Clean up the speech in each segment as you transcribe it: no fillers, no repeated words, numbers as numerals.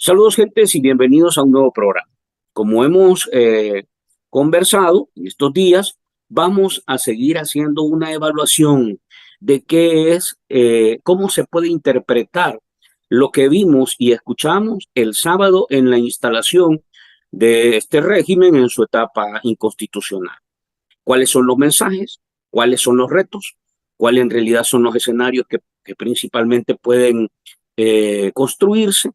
Saludos, gentes, y bienvenidos a un nuevo programa. Como hemos conversado en estos días, vamos a seguir haciendo una evaluación de qué es, cómo se puede interpretar lo que vimos y escuchamos el sábado en la instalación de este régimen en su etapa inconstitucional. ¿Cuáles son los mensajes? ¿Cuáles son los retos? ¿Cuáles en realidad son los escenarios que principalmente pueden construirse?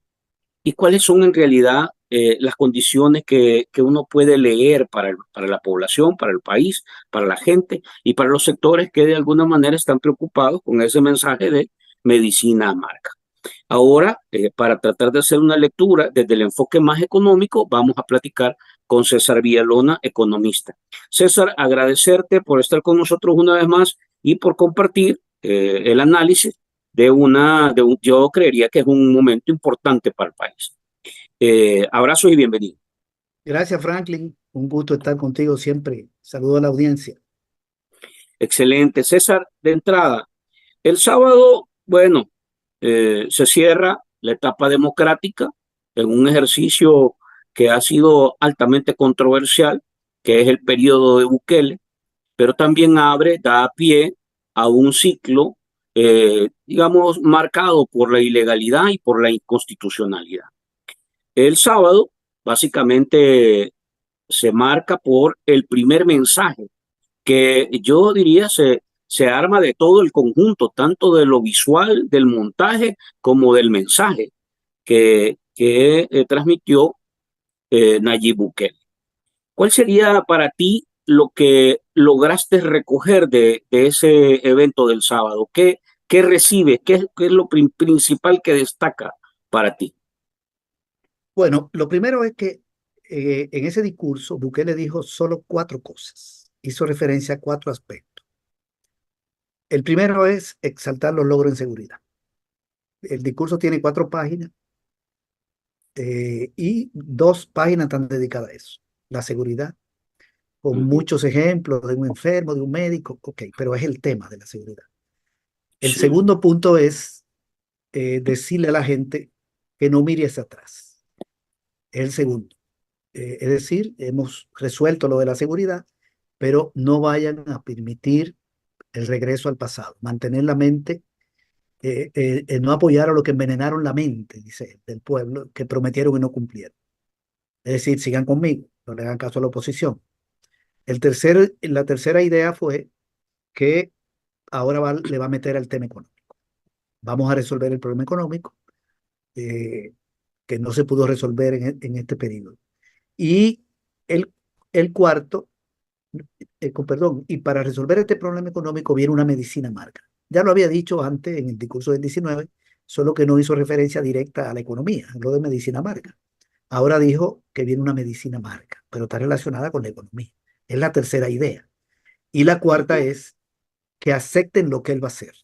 ¿Y cuáles son en realidad las condiciones que uno puede leer para la población, para el país, para la gente y para los sectores que de alguna manera están preocupados con ese mensaje de medicina a marca? Ahora, para tratar de hacer una lectura desde el enfoque más económico, vamos a platicar con César Villalona, economista. César, agradecerte por estar con nosotros una vez más y por compartir el análisis yo creería que es un momento importante para el país. Abrazos y bienvenido. Gracias, Franklin. Un gusto estar contigo siempre. Saludo a la audiencia. Excelente. César, de entrada, el sábado, bueno, se cierra la etapa democrática en un ejercicio que ha sido altamente controversial, que es el periodo de Bukele, pero también da pie a un ciclo, digamos, marcado por la ilegalidad y por la inconstitucionalidad. El sábado, básicamente, se marca por el primer mensaje, que yo diría se arma de todo el conjunto, tanto de lo visual, del montaje, como del mensaje que transmitió Nayib Bukele. ¿Cuál sería para ti lo que lograste recoger de ese evento del sábado? ¿Qué recibes? ¿Qué es lo principal que destaca para ti? Bueno, lo primero es que en ese discurso Bukele dijo solo cuatro cosas. Hizo referencia a cuatro aspectos. El primero es exaltar los logros en seguridad. El discurso tiene 4 páginas y 2 páginas están dedicadas a eso. La seguridad, con muchos ejemplos de un enfermo, de un médico, ok, pero es el tema de la seguridad. El Sí, segundo punto es decirle a la gente que no mire hacia atrás. Es el segundo. Es decir, hemos resuelto lo de la seguridad, pero no vayan a permitir el regreso al pasado. Mantener la mente, no apoyar a los que envenenaron la mente, dice, del pueblo, que prometieron y no cumplieron. Es decir, sigan conmigo, no le hagan caso a la oposición. La tercera idea fue que ahora le va a meter al tema económico. Vamos a resolver el problema económico eh, que no se pudo resolver en este periodo. Y el, el cuarto, perdón, y para resolver este problema económico viene una medicina marca. Ya lo había dicho antes en el discurso del 19, solo que no hizo referencia directa a la economía, lo de medicina marca. Ahora dijo que viene una medicina marca, pero está relacionada con la economía. Es la tercera idea. Y la cuarta es que acepten lo que él va a hacer.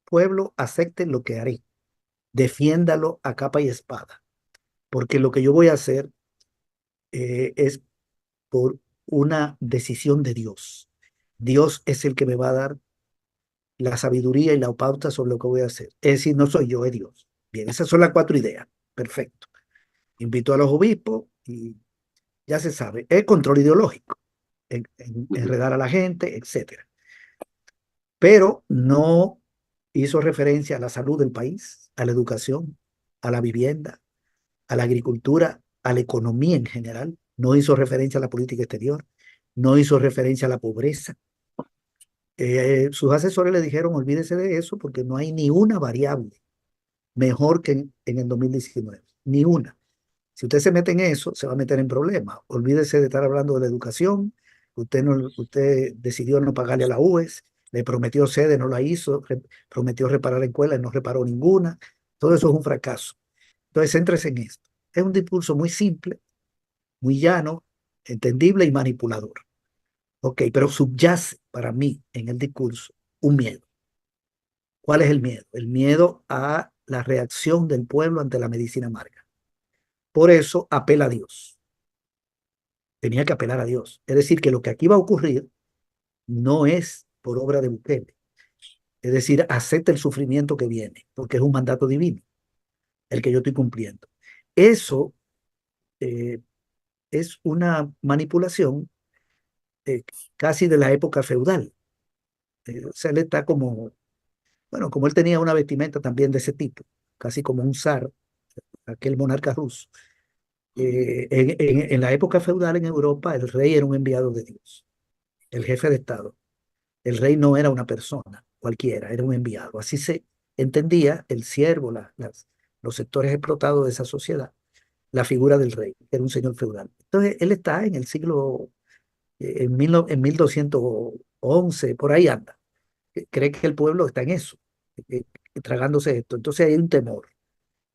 Pueblo, acepten lo que haré. Defiéndalo a capa y espada, porque lo que yo voy a hacer es por una decisión de Dios. Dios es el que me va a dar la sabiduría y la pauta sobre lo que voy a hacer. Es decir, no soy yo, es Dios. Bien, esas son las 4 ideas. Perfecto. Invito a los obispos y ya se sabe, es control ideológico, enredar a la gente, etcétera. Pero no hizo referencia a la salud del país, a la educación, a la vivienda, a la agricultura, a la economía en general. No hizo referencia a la política exterior, no hizo referencia a la pobreza. Sus asesores le dijeron, olvídese de eso porque no hay ni una variable mejor que en el 2019, ni una. Si usted se mete en eso, se va a meter en problemas. Olvídese de estar hablando de la educación. Usted decidió no pagarle a la UES, le prometió sede, no la hizo, prometió reparar escuelas, no reparó ninguna. Todo eso es un fracaso. Entonces, céntrese en esto. Es un discurso muy simple, muy llano, entendible y manipulador. Ok, pero subyace para mí en el discurso un miedo. ¿Cuál es el miedo? El miedo a la reacción del pueblo ante la medicina amarga. Por eso apela a Dios. Tenía que apelar a Dios. Es decir, que lo que aquí va a ocurrir no es por obra de Bukele. Es decir, acepta el sufrimiento que viene, porque es un mandato divino, el que yo estoy cumpliendo. Eso eh, es una manipulación eh, casi de la época feudal. O sea, él está como, bueno, como él tenía una vestimenta también de ese tipo, casi como un zar, aquel monarca ruso. En la época feudal en Europa, el rey era un enviado de Dios, el jefe de Estado. El rey no era una persona cualquiera, era un enviado. Así se entendía el siervo, los sectores explotados de esa sociedad, la figura del rey, que era un señor feudal. Entonces, él está en el siglo, en 1211, por ahí anda. Cree que el pueblo está en eso, eh, tragándose esto. Entonces hay un temor.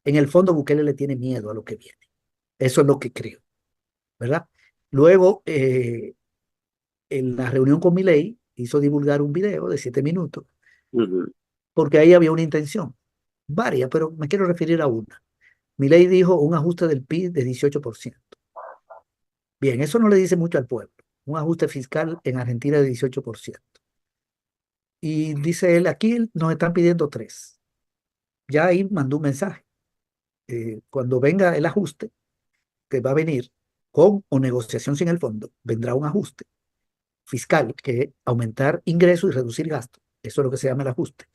En el fondo, Bukele le tiene miedo a lo que viene. Eso es lo que creo, ¿verdad? Luego, en la reunión con Milei, hizo divulgar un video de 7 minutos, Ujú, porque ahí había una intención, varias, pero me quiero referir a una. Milei dijo un ajuste del PIB de 18%. Bien, eso no le dice mucho al pueblo. Un ajuste fiscal en Argentina de 18%. Y dice él, aquí nos están pidiendo 3. Ya ahí mandó un mensaje. Cuando venga el ajuste, que va a venir con o negociación sin el fondo, vendrá un ajuste fiscal, que es aumentar ingresos y reducir gastos. Eso es lo que se llama el ajuste,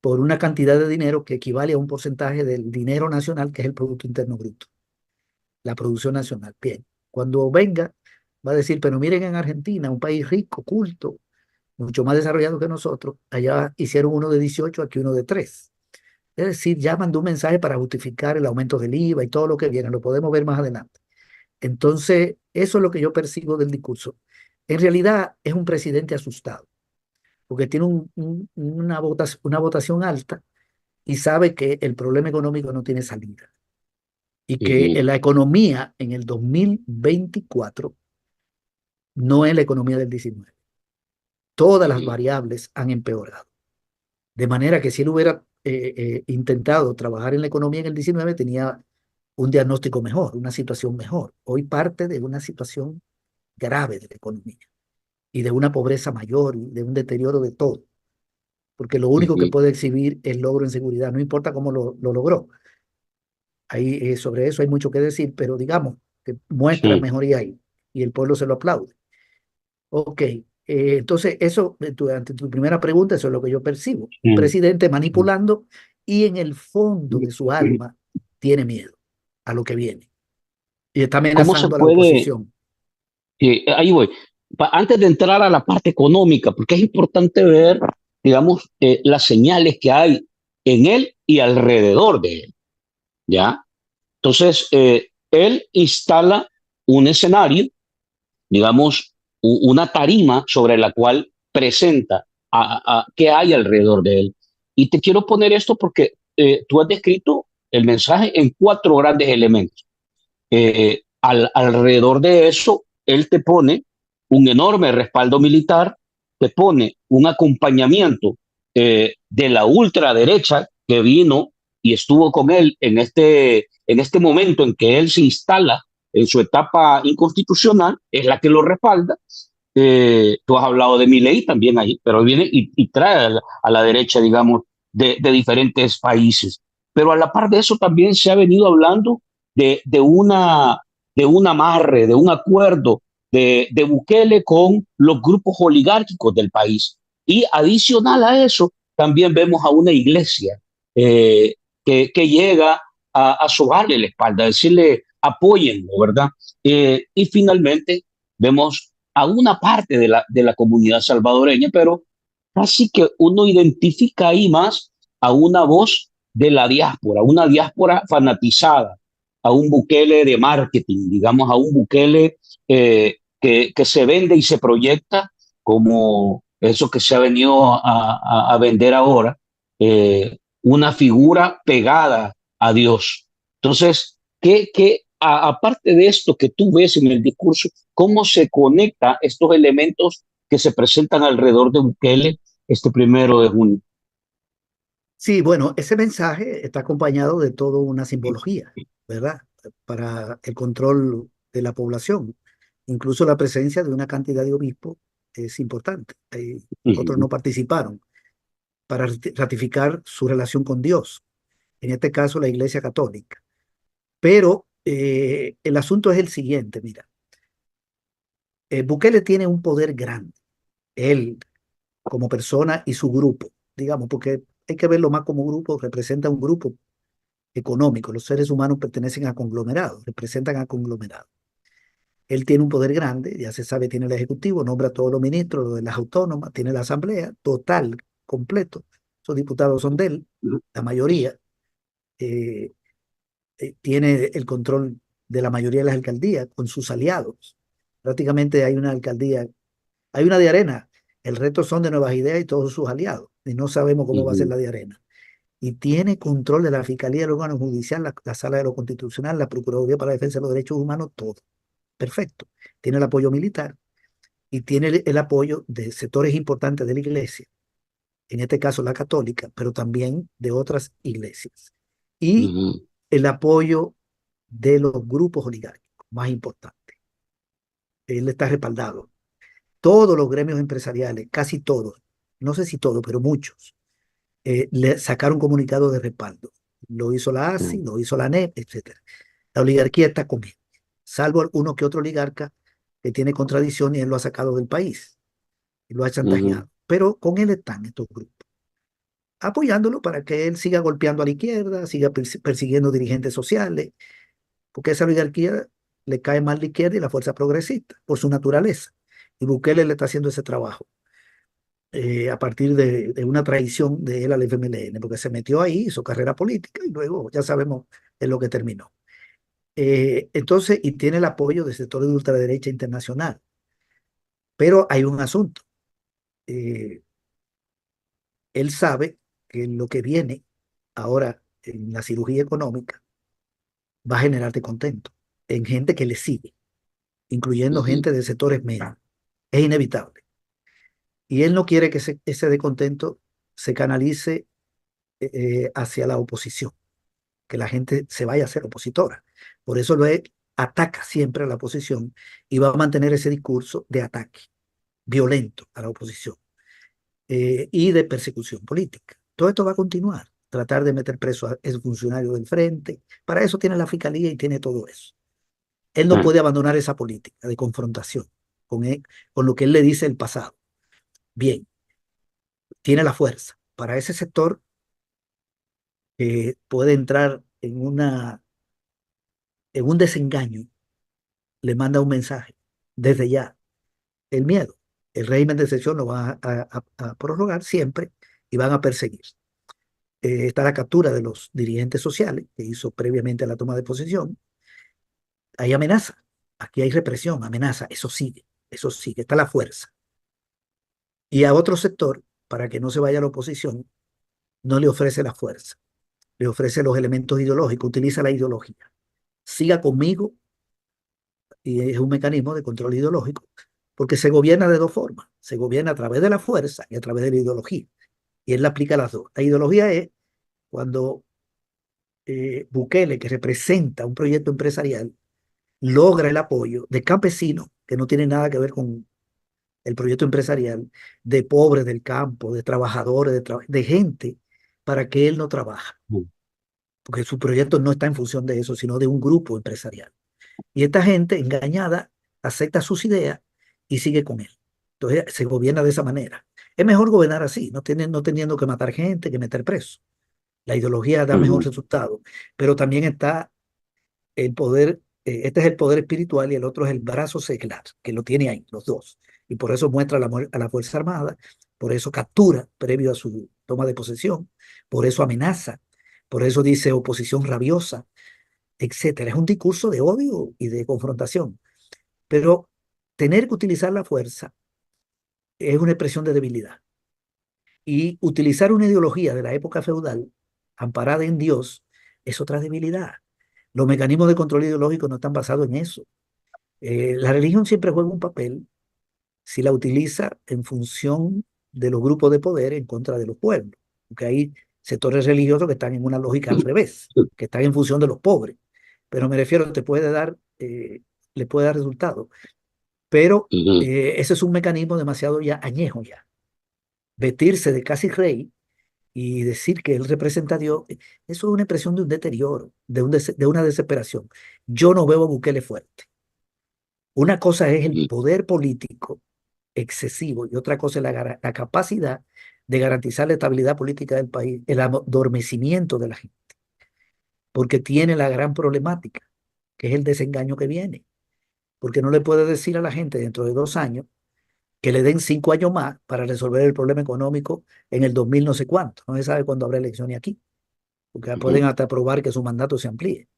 por una cantidad de dinero que equivale a un porcentaje del dinero nacional, que es el Producto Interno Bruto, la producción nacional. Bien, cuando venga, va a decir, pero miren en Argentina, un país rico, culto, mucho más desarrollado que nosotros, allá hicieron uno de 18, aquí uno de 3. Es decir, ya mandó un mensaje para justificar el aumento del IVA y todo lo que viene, lo podemos ver más adelante. Entonces, eso es lo que yo percibo del discurso. En realidad es un presidente asustado, porque tiene una votación alta y sabe que el problema económico no tiene salida y que ujú, la economía en el 2024 no es la economía del 19. Todas las ujú, variables han empeorado. De manera que si él hubiera intentado trabajar en la economía en el 19, tenía un diagnóstico mejor, una situación mejor. Hoy parte de una situación grave de la economía y de una pobreza mayor y de un deterioro de todo, porque lo único que ujú, puede exhibir es logro en seguridad, no importa cómo lo logró. Ahí, sobre eso hay mucho que decir, pero digamos que muestra sí, mejoría ahí y el pueblo se lo aplaude. Ok, entonces eso, ante tu primera pregunta, eso es lo que yo percibo. Un sí. presidente manipulando y en el fondo de su alma tiene miedo a lo que viene y está ¿Cómo se amenazando a la puede, oposición. ahí voy, antes de entrar a la parte económica, porque es importante ver, digamos, las señales que hay en él y alrededor de él, ¿ya? Entonces, él instala un escenario, digamos, una tarima sobre la cual presenta qué hay alrededor de él. Y te quiero poner esto porque tú has descrito el mensaje en 4 grandes elementos. Alrededor de eso, él te pone un enorme respaldo militar, te pone un acompañamiento de la ultraderecha que vino y estuvo con él en este momento en que él se instala en su etapa inconstitucional, es la que lo respalda. Tú has hablado de Milei también ahí, pero viene y trae a la derecha, digamos, de diferentes países. Pero a la par de eso también se ha venido hablando de, de, una, de un amarre, de un acuerdo de Bukele con los grupos oligárquicos del país. Y adicional a eso, también vemos a una iglesia que llega a sobarle la espalda, a decirle apóyenlo, ¿verdad? Y finalmente vemos a una parte de la comunidad salvadoreña, pero casi que uno identifica ahí más a una voz de la diáspora, una diáspora fanatizada, a un Bukele de marketing, digamos, a un Bukele que se vende y se proyecta como eso que se ha venido a vender ahora, una figura pegada a Dios. Entonces, aparte de esto que tú ves en el discurso, cómo se conecta estos elementos que se presentan alrededor de Bukele este 1 de junio? Sí, bueno, ese mensaje está acompañado de toda una simbología, ¿verdad? Para el control de la población. Incluso la presencia de una cantidad de obispos es importante. Otros no participaron para ratificar su relación con Dios, en este caso la Iglesia Católica. Pero el asunto es el siguiente, mira, Bukele tiene un poder grande, él como persona y su grupo, digamos, porque hay que verlo más como grupo, representa un grupo económico, los seres humanos pertenecen a conglomerados, representan a conglomerados. Él tiene un poder grande, ya se sabe, tiene el Ejecutivo, nombra a todos los ministros, los de las autónomas, tiene la Asamblea, total, completo. Esos diputados son de él, la mayoría. eh, Tiene el control de la mayoría de las alcaldías con sus aliados. Prácticamente hay una alcaldía, hay una de Arena. El resto son de Nuevas Ideas y todos sus aliados. Y no sabemos cómo va a ser Ujú, la de Arena. Y tiene control de la Fiscalía del órgano judicial, la Sala de lo Constitucional, la Procuraduría para la Defensa de los Derechos Humanos, todo. Perfecto. Tiene el apoyo militar y tiene el apoyo de sectores importantes de la iglesia, en este caso la católica, pero también de otras iglesias. Y ujú, el apoyo de los grupos oligárquicos más importantes. Él está respaldado. Todos los gremios empresariales, casi todos, no sé si todos, pero muchos, le sacaron comunicado de respaldo. Lo hizo la ASI, ujú, lo hizo la ANEP, etcétera. La oligarquía está con él, salvo alguno que otro oligarca que tiene contradicción y él lo ha sacado del país y lo ha ujú, chantajeado. Pero con él están estos grupos, apoyándolo para que él siga golpeando a la izquierda, siga persiguiendo dirigentes sociales, porque esa oligarquía le cae mal la izquierda y la fuerza progresista, por su naturaleza. Y Bukele le está haciendo ese trabajo a partir de una traición de él al FMLN, porque se metió ahí, hizo carrera política y luego ya sabemos en lo que terminó. Entonces, y tiene el apoyo de sectores de ultraderecha internacional. Pero hay un asunto. eh, Él sabe que lo que viene ahora en la cirugía económica va a generar descontento en gente que le sigue, incluyendo ujú, gente de sectores medios. Es inevitable. Y él no quiere que ese descontento se canalice hacia la oposición, que la gente se vaya a ser opositora. Por eso ataca siempre a la oposición y va a mantener ese discurso de ataque violento a la oposición y de persecución política. Todo esto va a continuar. Tratar de meter preso a ese funcionario del frente. Para eso tiene la fiscalía y tiene todo eso. Él no ah, puede abandonar esa política de confrontación con lo que él le dice el pasado. Bien, tiene la fuerza. Para ese sector puede entrar en un desengaño, le manda un mensaje desde ya, el miedo. El régimen de excepción lo van a prorrogar siempre y van a perseguir. Está la captura de los dirigentes sociales que hizo previamente a la toma de posesión. Hay amenaza, aquí hay represión, amenaza, eso sigue, está la fuerza. Y a otro sector, para que no se vaya a la oposición, no le ofrece la fuerza, le ofrece los elementos ideológicos, utiliza la ideología. Siga conmigo y es un mecanismo de control ideológico, porque se gobierna de dos formas, se gobierna a través de la fuerza y a través de la ideología, y él la aplica a las dos. La ideología es cuando Bukele, que representa un proyecto empresarial, logra el apoyo de campesinos que no tienen nada que ver con el proyecto empresarial, de pobres del campo, de trabajadores, de gente, para que él no trabaje, ujú, porque su proyecto no está en función de eso, sino de un grupo empresarial. Y esta gente engañada acepta sus ideas y sigue con él. Entonces se gobierna de esa manera. Es mejor gobernar así, no teniendo que matar gente, que meter preso. La ideología da mejor ujú, resultado, pero también está el poder, este es el poder espiritual y el otro es el brazo seglar, que lo tiene ahí, los dos. Y por eso muestra a la Fuerza Armada, por eso captura previo a su toma de posesión, por eso amenaza, por eso dice oposición rabiosa, etcétera. Es un discurso de odio y de confrontación. Pero tener que utilizar la fuerza es una expresión de debilidad. Y utilizar una ideología de la época feudal, amparada en Dios, es otra debilidad. Los mecanismos de control ideológico no están basados en eso. La religión siempre juega un papel si la utiliza en función de los grupos de poder en contra de los pueblos. Porque hay sectores religiosos que están en una lógica al revés, que están en función de los pobres. Pero me refiero, le puede dar resultado. Pero ujú, ese es un mecanismo demasiado ya añejo ya. Vestirse de casi rey y decir que él representa a Dios, eso es una expresión de un deterioro, de una desesperación. Yo no veo a Bukele fuerte. Una cosa es el ujú, poder político excesivo y otra cosa es la capacidad de garantizar la estabilidad política del país, el adormecimiento de la gente, porque tiene la gran problemática, que es el desengaño que viene, porque no le puede decir a la gente dentro de 2 años que le den 5 años más para resolver el problema económico en el 2000 no sé cuánto, no se sabe cuándo habrá elecciones aquí, porque pueden ujú, hasta aprobar que su mandato se amplíe,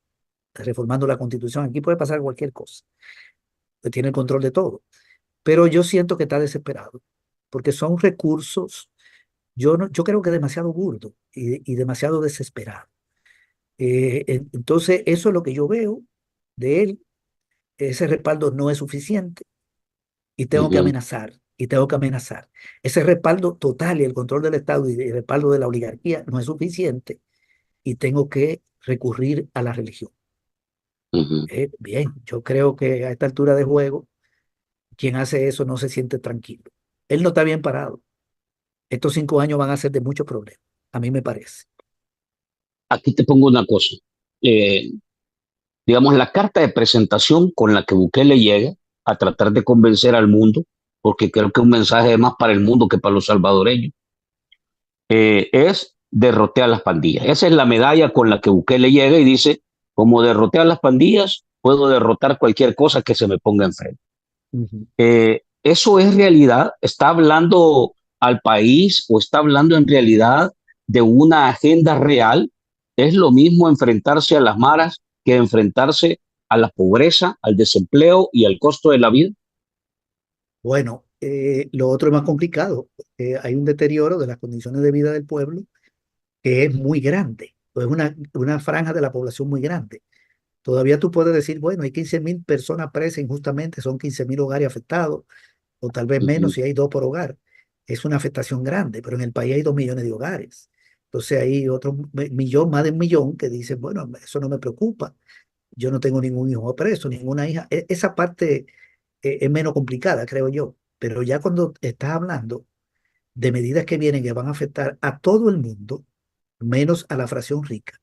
reformando la constitución, aquí puede pasar cualquier cosa, que tiene el control de todo, pero yo siento que está desesperado, porque son recursos. Yo creo que es demasiado burdo y demasiado desesperado. Entonces, eso es lo que yo veo de él. Ese respaldo no es suficiente y tengo que ujú, amenazar, y tengo que amenazar. Ese respaldo total y el control del Estado y el respaldo de la oligarquía no es suficiente y tengo que recurrir a la religión. ujú. Bien, yo creo que a esta altura de juego, quien hace eso no se siente tranquilo. Él no está bien parado. Estos 5 años van a ser de muchos problemas, a mí me parece. Aquí te pongo una cosa. Eh, digamos, la carta de presentación con la que Bukele llega a tratar de convencer al mundo, porque creo que un mensaje es más para el mundo que para los salvadoreños, es derrotear a las pandillas. Esa es la medalla con la que Bukele llega y dice, como derroté a las pandillas, puedo derrotar cualquier cosa que se me ponga enfrente. Ujú. ¿Eso es realidad? ¿Está hablando al país o está hablando en realidad de una agenda real? ¿Es lo mismo enfrentarse a las maras que enfrentarse a la pobreza, al desempleo y al costo de la vida? Bueno, lo otro es más complicado. Hay un deterioro de las condiciones de vida del pueblo que es muy grande. Es una franja de la población muy grande. Todavía tú puedes decir, bueno, hay 15.000 personas presas injustamente, son 15.000 hogares afectados, o tal vez Uh menos -huh, si hay dos por hogar. Es una afectación grande, pero en el país hay 2 millones de hogares. Entonces hay otro millón, más de 1 millón, que dicen, bueno, eso no me preocupa. Yo no tengo ningún hijo preso, ninguna hija. Esa parte es menos complicada, creo yo. Pero ya cuando estás hablando de medidas que vienen que van a afectar a todo el mundo, menos a la fracción rica,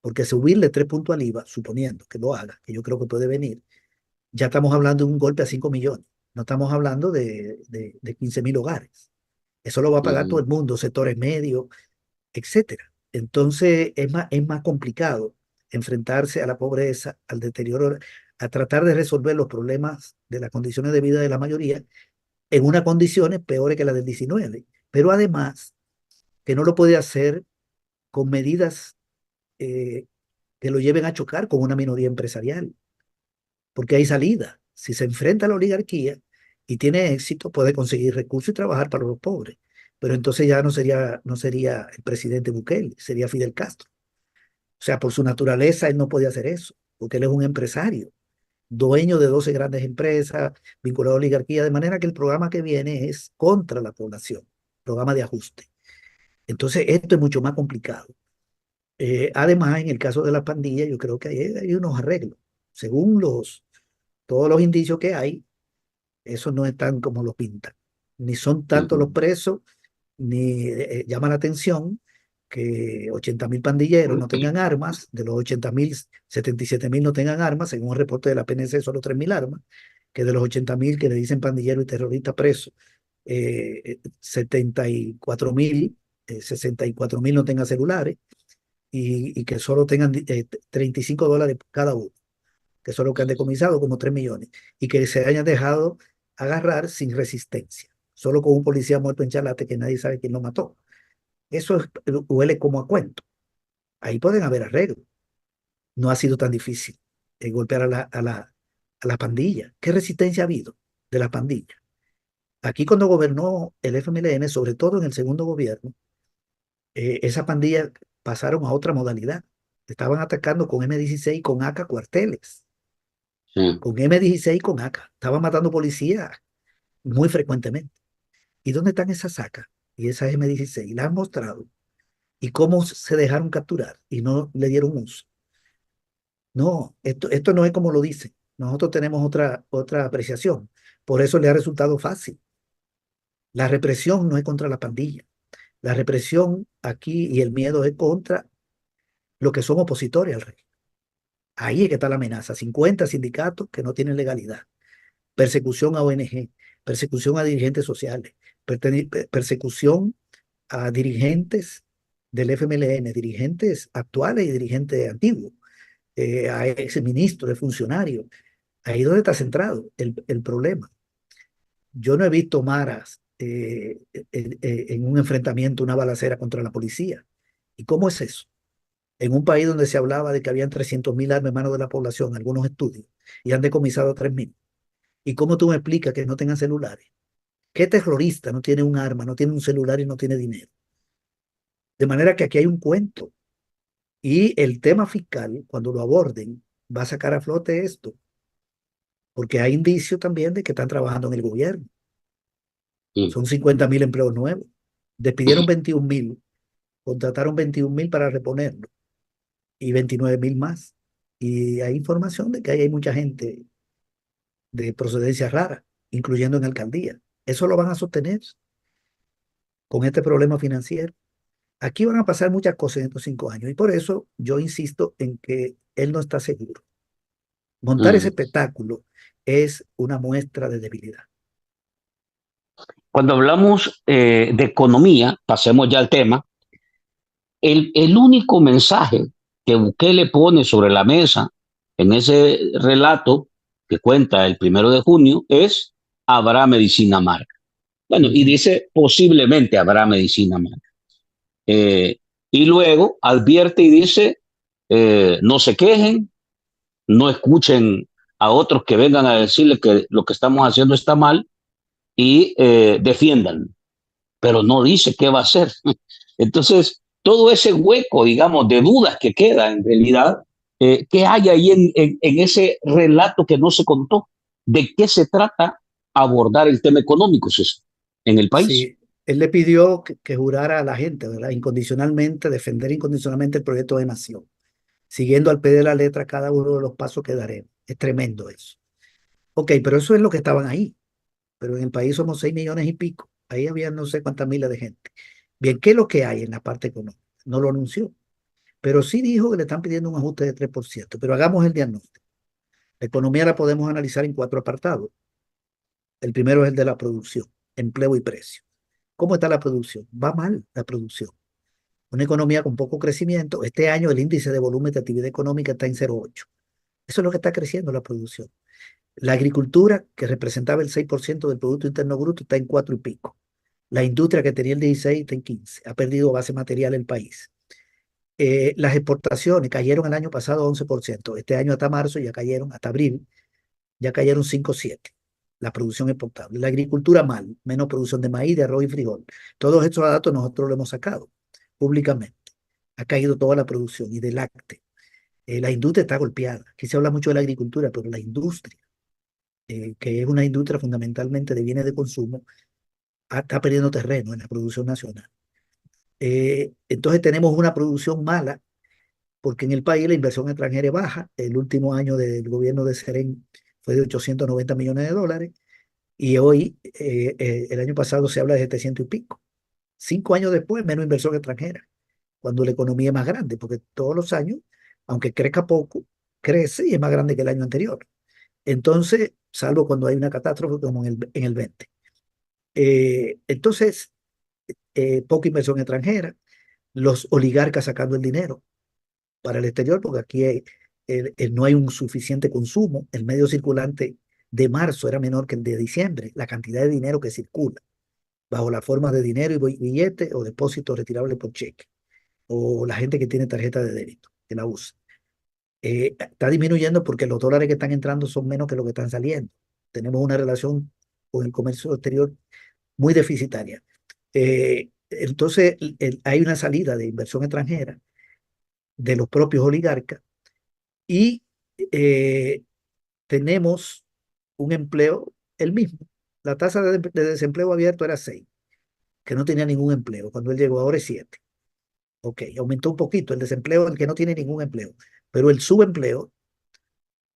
porque subirle 3 puntos al IVA, suponiendo que lo haga, que yo creo que puede venir, ya estamos hablando de un golpe a 5 millones. No estamos hablando de 15.000 hogares. Eso lo va a uh pagar todo -huh, el mundo, sectores medios, etcétera. Entonces es más complicado enfrentarse a la pobreza, al deterioro, a tratar de resolver los problemas de las condiciones de vida de la mayoría en unas condiciones peores que las del 19. Pero además, que no lo puede hacer con medidas eh, que lo lleven a chocar con una minoría empresarial, porque hay salida. Si se enfrenta a la oligarquía y tiene éxito, puede conseguir recursos y trabajar para los pobres. Pero entonces ya no sería el presidente Bukele, sería Fidel Castro. O sea, por su naturaleza, él no podía hacer eso, porque él es un empresario, dueño de 12 grandes empresas, vinculado a la oligarquía, de manera que el programa que viene es contra la población, programa de ajuste. Entonces, esto es mucho más complicado. Además, en el caso de la pandilla, yo creo que hay unos arreglos. Según todos los indicios que hay, eso no es tan como lo pintan. Ni son uh tantos los -huh. presos, ni llama la atención que 80.000 pandilleros no tengan armas, de los 80.000, 77.000 no tengan armas, según un reporte de la PNC, solo 3.000 armas, que de los 80.000 que le dicen pandilleros y terroristas presos, 74.000, 64.000 no tengan celulares y que solo tengan $35 cada uno, que son lo que han decomisado, como 3 millones, y que se hayan dejado agarrar sin resistencia, solo con un policía muerto en Chalate que nadie sabe quién lo mató. Huele como a cuento. Ahí pueden haber arreglos. No ha sido tan difícil golpear a la pandilla. ¿Qué resistencia ha habido de la pandilla? Aquí cuando gobernó el FMLN, sobre todo en el segundo gobierno, esa pandilla pasaron a otra modalidad. Estaban atacando con M16 y con AK cuarteles, Sí. con M16 y con AK. Estaban matando policías muy frecuentemente. ¿Y dónde están esas AK y esas M16? Las han mostrado. ¿Y cómo se dejaron capturar y no le dieron uso? No, esto no es como lo dice. Nosotros tenemos otra apreciación. Por eso le ha resultado fácil. La represión no es contra la pandilla. La represión aquí y el miedo es contra los que son opositores al rey. Ahí es que está la amenaza. 50 sindicatos que no tienen legalidad. Persecución a ONG, persecución a dirigentes sociales, persecución a dirigentes del FMLN, dirigentes actuales y dirigentes antiguos, a exministros, de funcionarios. Ahí es donde está centrado el problema. Yo no he visto maras en un enfrentamiento, una balacera contra la policía. ¿Y cómo es eso? En un país donde se hablaba de que habían 300.000 armas en manos de la población, algunos estudios, y han decomisado 3.000. ¿Y cómo tú me explicas que no tengan celulares? ¿Qué terrorista no tiene un arma, no tiene un celular y no tiene dinero? De manera que aquí hay un cuento. Y el tema fiscal, cuando lo aborden, va a sacar a flote esto, porque hay indicios también de que están trabajando en el gobierno. Sí. Son 50.000 empleos nuevos. Despidieron 21.000, contrataron 21.000 para reponerlo y 29.000 más. Y hay información de que ahí hay mucha gente de procedencia rara, incluyendo en alcaldía. Eso lo van a sostener con este problema financiero. Aquí van a pasar muchas cosas en estos 5 años y por eso yo insisto en que él no está seguro. Montar ese Mm. espectáculo es una muestra de debilidad. Cuando hablamos de economía, pasemos ya al tema, el único mensaje que Bukele pone sobre la mesa en ese relato que cuenta el 1 de junio es habrá medicina amarga. Bueno, y Ujú. dice posiblemente habrá medicina amarga. Eh, y luego advierte y dice, no se quejen, no escuchen a otros que vengan a decirle que lo que estamos haciendo está mal y defiendan, pero no dice qué va a hacer. Entonces, todo ese hueco, digamos, de dudas que queda en realidad, ¿qué hay ahí en ese relato que no se contó? ¿De qué se trata abordar el tema económico, César, en el país? Sí, él le pidió que jurara a la gente, ¿verdad? Incondicionalmente, defender incondicionalmente el proyecto de nación, siguiendo al pie de la letra cada uno de los pasos que daremos. Es tremendo eso. Ok, pero eso es lo que estaban ahí. Pero en el país somos 6 millones y pico. Ahí había no sé cuántas miles de gente. Bien, ¿qué es lo que hay en la parte económica? No lo anunció, pero sí dijo que le están pidiendo un ajuste de 3%. Pero hagamos el diagnóstico. La economía la podemos analizar en 4 apartados. El primero es el de la producción, empleo y precio. ¿Cómo está la producción? Va mal la producción. Una economía con poco crecimiento. Este año el índice de volumen de actividad económica está en 0,8. Eso es lo que está creciendo la producción. La agricultura, que representaba el 6% del Producto Interno Bruto, está en 4 y pico. La industria, que tenía el 16, está en 15. Ha perdido base material el país. Las exportaciones cayeron el año pasado 11%. Este año hasta marzo ya cayeron, hasta abril, ya cayeron 5,7. La producción exportable. La agricultura mal, menos producción de maíz, de arroz y frijol. Todos estos datos nosotros los hemos sacado públicamente. Ha caído toda la producción y de lácteo. La industria está golpeada. Aquí se habla mucho de la agricultura, pero la industria, que es una industria fundamentalmente de bienes de consumo, está perdiendo terreno en la producción nacional. Entonces tenemos una producción mala porque en el país la inversión extranjera es baja. El último año del gobierno de Serén fue de 890 millones de dólares y hoy, el año pasado se habla de 700 y pico. 5 años después, menos inversión extranjera, cuando la economía es más grande, porque todos los años, aunque crezca poco, crece y es más grande que el año anterior. Entonces, salvo cuando hay una catástrofe como en el 20. Entonces, poca inversión extranjera, los oligarcas sacando el dinero para el exterior, porque aquí no hay un suficiente consumo. El medio circulante de marzo era menor que el de diciembre, la cantidad de dinero que circula, bajo la forma de dinero y billete o depósito retirable por cheque, o la gente que tiene tarjeta de débito, que la usa. Está disminuyendo porque los dólares que están entrando son menos que los que están saliendo. Tenemos una relación con el comercio exterior muy deficitaria. Entonces, hay una salida de inversión extranjera de los propios oligarcas y eh, tenemos un empleo el mismo. La tasa de desempleo abierto era 6, que no tenía ningún empleo. Cuando él llegó, ahora es 7. Ok, aumentó un poquito el desempleo, el que no tiene ningún empleo. Pero el subempleo,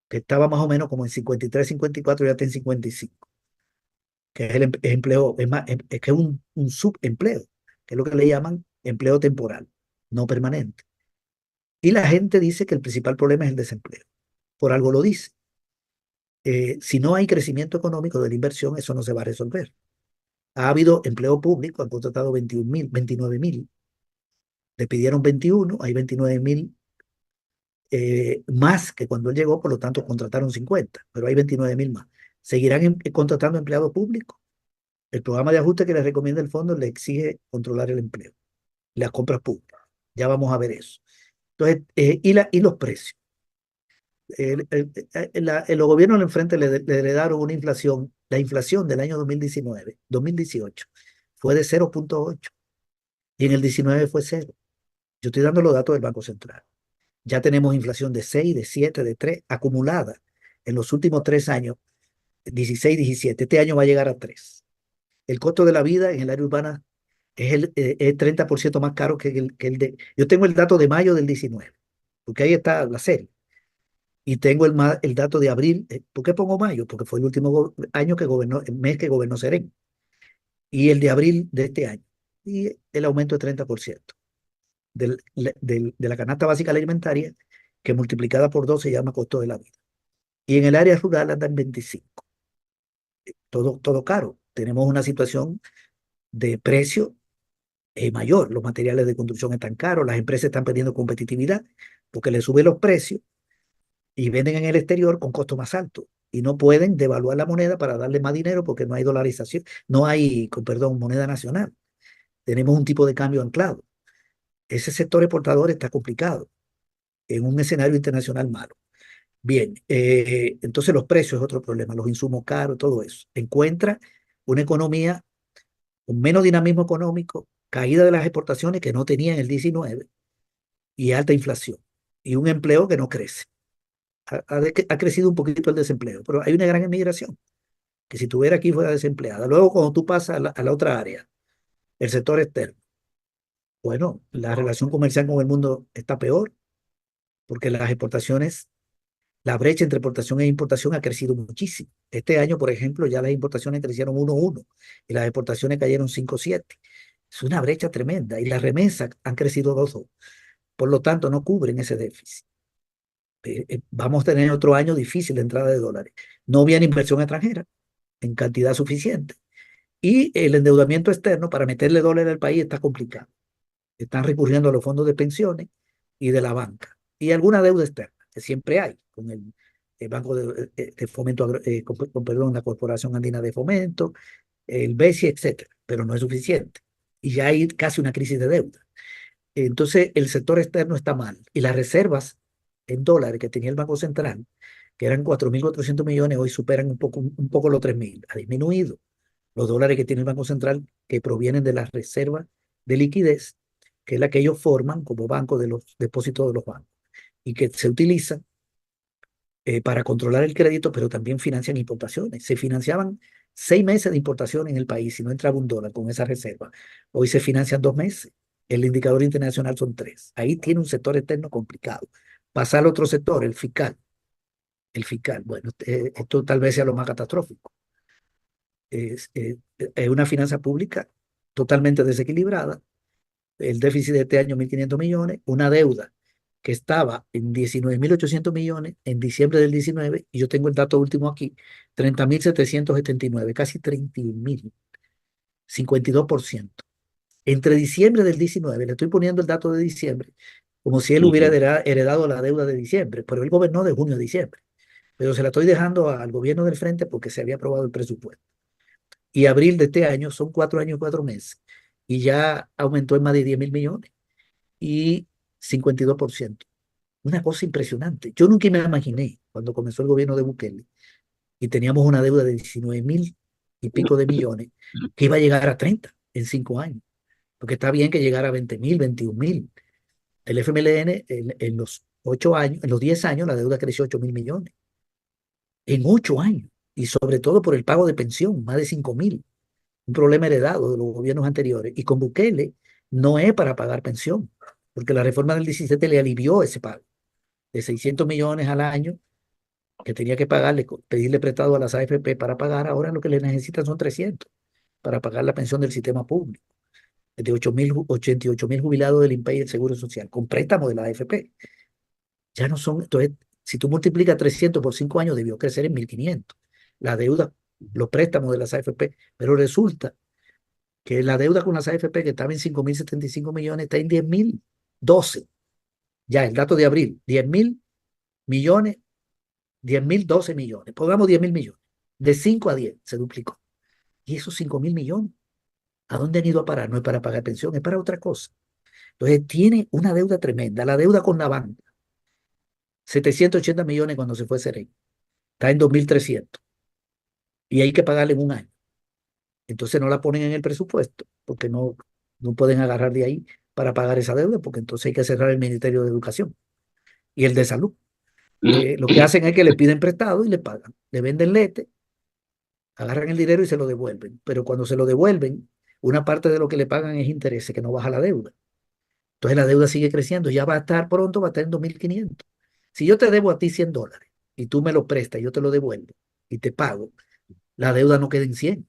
que estaba más o menos como en 53, 54, ya está en 55, que es el empleo, es más, es que es un subempleo, que es lo que le llaman empleo temporal, no permanente. Y la gente dice que el principal problema es el desempleo. Por algo lo dice. Si no hay crecimiento económico de la inversión, eso no se va a resolver. Ha habido empleo público, han contratado 21.000, 29.000, le pidieron 21, hay 29.000 más que cuando él llegó, por lo tanto contrataron 50, pero hay 29.000 más. ¿Seguirán contratando empleados públicos? El programa de ajuste que les recomienda el fondo le exige controlar el empleo, las compras públicas. Ya vamos a ver eso. Entonces, y los precios. Los gobiernos del enfrente le heredaron una inflación, la inflación del año 2019, 2018 fue de 0,8 y en el 19 fue 0. Yo estoy dando los datos del Banco Central. Ya tenemos inflación de 6, de 7, de 3 acumulada en los últimos 3 años, 16, 17. Este año va a llegar a 3. El costo de la vida en el área urbana es 30% más caro que el de... Yo tengo el dato de mayo del 19, porque ahí está la serie. Y tengo el dato de abril. ¿Por qué pongo mayo? Porque fue el último año que gobernó, el mes que gobernó Serén. Y el de abril de este año. Y el aumento de 30% de la canasta básica alimentaria, que multiplicada por 2 se llama costo de la vida. Y en el área rural anda en 25. Todo caro. Tenemos una situación de precio mayor. Los materiales de construcción están caros, las empresas están perdiendo competitividad porque le suben los precios y venden en el exterior con costo más alto y no pueden devaluar la moneda para darle más dinero porque no hay dolarización, no hay, perdón, moneda nacional. Tenemos un tipo de cambio anclado. Ese sector exportador está complicado en un escenario internacional malo. Bien, entonces los precios es otro problema, los insumos caros, todo eso. Encuentra una economía con menos dinamismo económico, caída de las exportaciones que no tenía en el 19 y alta inflación y un empleo que no crece. Ha crecido un poquito el desempleo, pero hay una gran emigración que si estuviera aquí fuera desempleada. Luego, cuando tú pasas a la otra área, el sector externo, bueno, la relación comercial con el mundo está peor porque las exportaciones, la brecha entre exportación e importación ha crecido muchísimo. Este año, por ejemplo, ya las importaciones crecieron 1,1 y las exportaciones cayeron 5,7. Es una brecha tremenda y las remesas han crecido 2,2. Por lo tanto, no cubren ese déficit. Vamos a tener otro año difícil de entrada de dólares. No viene inversión extranjera en cantidad suficiente. Y el endeudamiento externo para meterle dólares al país está complicado. Están recurriendo a los fondos de pensiones y de la banca. Y alguna deuda externa, que siempre hay, con el Banco de Fomento, perdón, la Corporación Andina de Fomento, el BESI, etcétera, pero no es suficiente. Y ya hay casi una crisis de deuda. Entonces, el sector externo está mal. Y las reservas en dólares que tenía el Banco Central, que eran 4.400 millones, hoy superan un poco los 3.000. Ha disminuido. Los dólares que tiene el Banco Central, que provienen de las reservas de liquidez, que es la que ellos forman como banco de los depósitos de los bancos, y que se utilizan para controlar el crédito, pero también financian importaciones. Se financiaban 6 meses de importación en el país si no entraba un dólar con esa reserva. Hoy se financian 2 meses. El indicador internacional son 3. Ahí tiene un sector externo complicado. Pasar al otro sector, el fiscal. El fiscal, bueno, esto tal vez sea lo más catastrófico. Es una finanza pública totalmente desequilibrada. El déficit de este año, 1.500 millones. Una deuda que estaba en 19.800 millones en diciembre del 19, y yo tengo el dato último aquí, 30.779, casi 31.000, 52%. Entre diciembre del 19, le estoy poniendo el dato de diciembre, como si él hubiera Ujú. heredado la deuda de diciembre, pero él gobernó de junio a diciembre. Pero se la estoy dejando al gobierno del frente porque se había aprobado el presupuesto. Y abril de este año son 4 años y 4 meses. Y ya aumentó en más de 10.000 millones y 52%. Una cosa impresionante. Yo nunca me imaginé cuando comenzó el gobierno de Bukele y teníamos una deuda de 19.000 y pico de millones que iba a llegar a 30 en 5 años. Porque está bien que llegara a 20.000, 21.000. El FMLN en los 8 años, en los 10 años, la deuda creció 8.000 millones. En 8 años. Y sobre todo por el pago de pensión, más de 5.000. Un problema heredado de los gobiernos anteriores. Y con Bukele no es para pagar pensión, porque la reforma del 17 le alivió ese pago de 600 millones al año que tenía que pagarle, pedirle prestado a las AFP para pagar. Ahora lo que le necesitan son 300 para pagar la pensión del sistema público. de 88.000 jubilados del INPE y el Seguro Social, con préstamo de la AFP. Ya no son, entonces, si tú multiplicas 300 por 5 años, debió crecer en 1.500. La deuda, los préstamos de las AFP, pero resulta que la deuda con las AFP, que estaba en 5.075 millones, está en 10.012. Ya, el dato de abril, 10.000 millones, 10.012 millones, pongamos 10.000 millones. De 5 a 10 se duplicó. Y esos 5.000 millones, ¿a dónde han ido a parar? No es para pagar pensión, es para otra cosa. Entonces tiene una deuda tremenda. La deuda con la banca, 780 millones cuando se fue Serena, está en 2.300 y hay que pagarle en un año. Entonces no la ponen en el presupuesto porque no pueden agarrar de ahí para pagar esa deuda porque entonces hay que cerrar el Ministerio de Educación y el de Salud. Lo que hacen es que le piden prestado y le pagan. Le venden lete, agarran el dinero y se lo devuelven. Pero cuando se lo devuelven, una parte de lo que le pagan es intereses, que no baja la deuda. Entonces la deuda sigue creciendo, ya va a estar pronto, va a estar en 2.500. Si yo te debo a ti $100 y tú me lo prestas y yo te lo devuelvo y te pago, la deuda no queda en 100.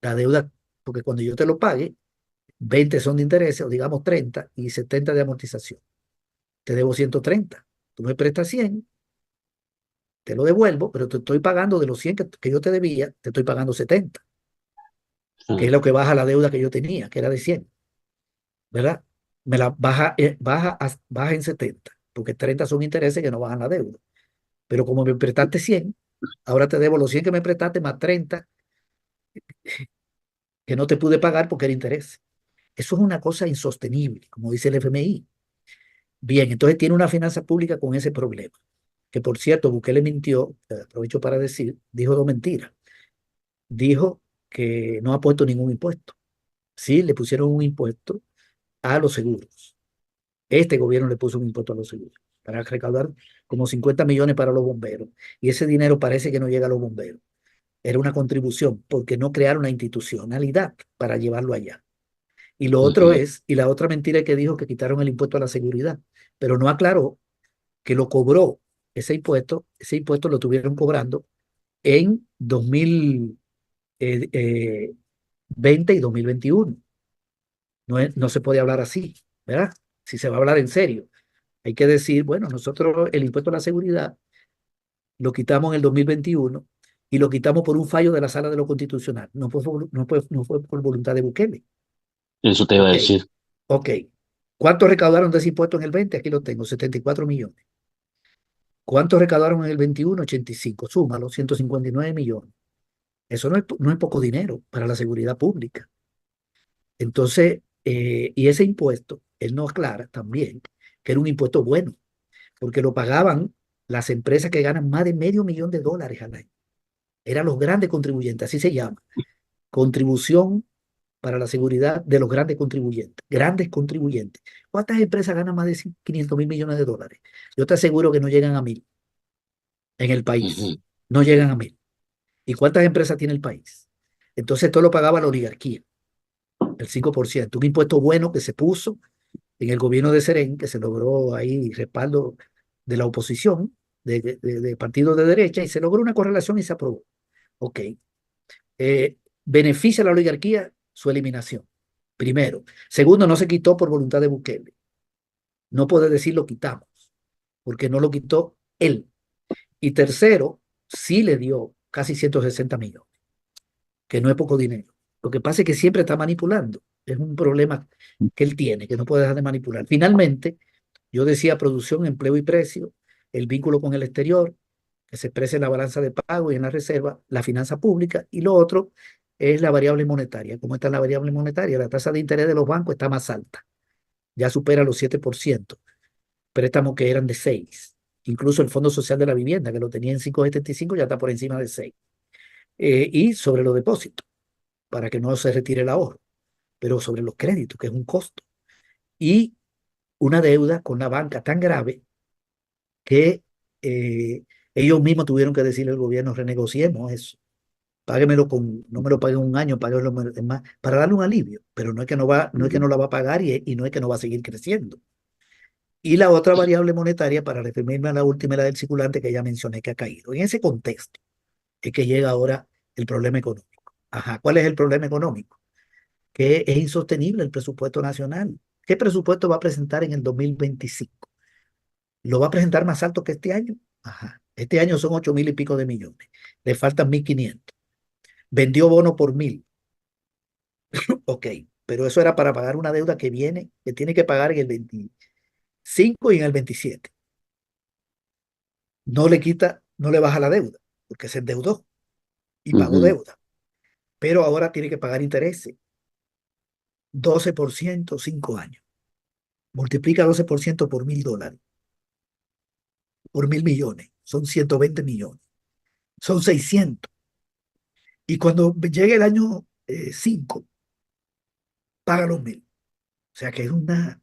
La deuda, porque cuando yo te lo pague, 20 son de intereses, o digamos 30, y 70 de amortización. Te debo 130. Tú me prestas 100, te lo devuelvo, pero te estoy pagando de los 100 que yo te debía, te estoy pagando 70, que es lo que baja la deuda que yo tenía, que era de 100, ¿verdad? Me la baja en 70, porque 30 son intereses que no bajan la deuda. Pero como me prestaste 100, ahora te debo los 100 que me prestaste más 30 que no te pude pagar porque era interés. Eso es una cosa insostenible, como dice el FMI. Bien, entonces tiene una finanza pública con ese problema. Que por cierto, Bukele mintió, aprovecho para decir, dijo dos mentiras. Dijo que no ha puesto ningún impuesto. Sí, le pusieron un impuesto a los seguros. Este gobierno le puso un impuesto a los seguros para recaudar como 50 millones para los bomberos. Y ese dinero parece que no llega a los bomberos. Era una contribución porque no crearon la institucionalidad para llevarlo allá. Y lo otro es, y la otra mentira es que dijo que quitaron el impuesto a la seguridad, pero no aclaró que lo cobró ese impuesto lo tuvieron cobrando en 2020 y 2021. No se puede hablar así, ¿verdad? Si se va a hablar en serio, hay que decir, bueno, nosotros el impuesto a la seguridad lo quitamos en el 2021 y lo quitamos por un fallo de la Sala de lo Constitucional. No fue por voluntad de Bukele. Eso te iba a Ok, decir. ok. ¿Cuánto recaudaron de ese impuesto en el 20? Aquí lo tengo, 74 millones. ¿Cuánto recaudaron en el 21? 85. Súmalo, 159 millones. Eso no es poco dinero para la seguridad pública. Entonces, y ese impuesto, él no aclara también que era un impuesto bueno, porque lo pagaban las empresas que ganan más de $500,000 al año. Eran los grandes contribuyentes, así se llama. Contribución para la seguridad de los grandes contribuyentes. Grandes contribuyentes. ¿Cuántas empresas ganan más de 500 mil millones de dólares? Yo te aseguro que no llegan a 1.000 en el país. Ujú. No llegan a 1.000. ¿Y cuántas empresas tiene el país? Entonces esto lo pagaba la oligarquía, el 5%. Un impuesto bueno que se puso en el gobierno de Serén, que se logró ahí respaldo de la oposición, de partidos de derecha, y se logró una correlación y se aprobó. Ok. Beneficia a la oligarquía su eliminación. Primero. Segundo, no se quitó por voluntad de Bukele. No puede decir lo quitamos, porque no lo quitó él. Y tercero, sí le dio casi 160 millones, que no es poco dinero. Lo que pasa es que siempre está manipulando. Es un problema que él tiene, que no puede dejar de manipular. Finalmente, yo decía producción, empleo y precio, el vínculo con el exterior, que se expresa en la balanza de pago y en la reserva, la finanza pública, y lo otro es la variable monetaria. ¿Cómo está la variable monetaria? La tasa de interés de los bancos está más alta, ya supera los 7%, préstamos que eran de 6. Incluso el Fondo Social de la Vivienda, que lo tenía en 5,75, ya está por encima de 6. Y sobre los depósitos, para que no se retire el ahorro, pero sobre los créditos, que es un costo. Y una deuda con la banca tan grave que ellos mismos tuvieron que decirle al gobierno, renegociemos eso. Páguemelo no me lo paguen un año, páguemelo más, para darle un alivio, pero no es que no la va a pagar y no es que no va a seguir creciendo. Y la otra variable monetaria, para referirme a la última, la del circulante que ya mencioné que ha caído. En ese contexto es que llega ahora el problema económico. Ajá, ¿cuál es el problema económico? que es insostenible el presupuesto nacional. ¿Qué presupuesto va a presentar en el 2025? ¿Lo va a presentar más alto que este año? Ajá. Este año son 8.000 y pico de millones. Le faltan 1.500. Vendió bono por 1.000. Ok, pero eso era para pagar una deuda que viene, que tiene que pagar en el 25 y en el 27. No le quita, no le baja la deuda, porque se endeudó y pagó Ujú, deuda. Pero ahora tiene que pagar intereses. 12%, 5 años. Multiplica 12% por $1.000, por 1.000 millones. Son 120 millones. Son 600. Y cuando llegue el año 5, paga los 1.000. O sea que es una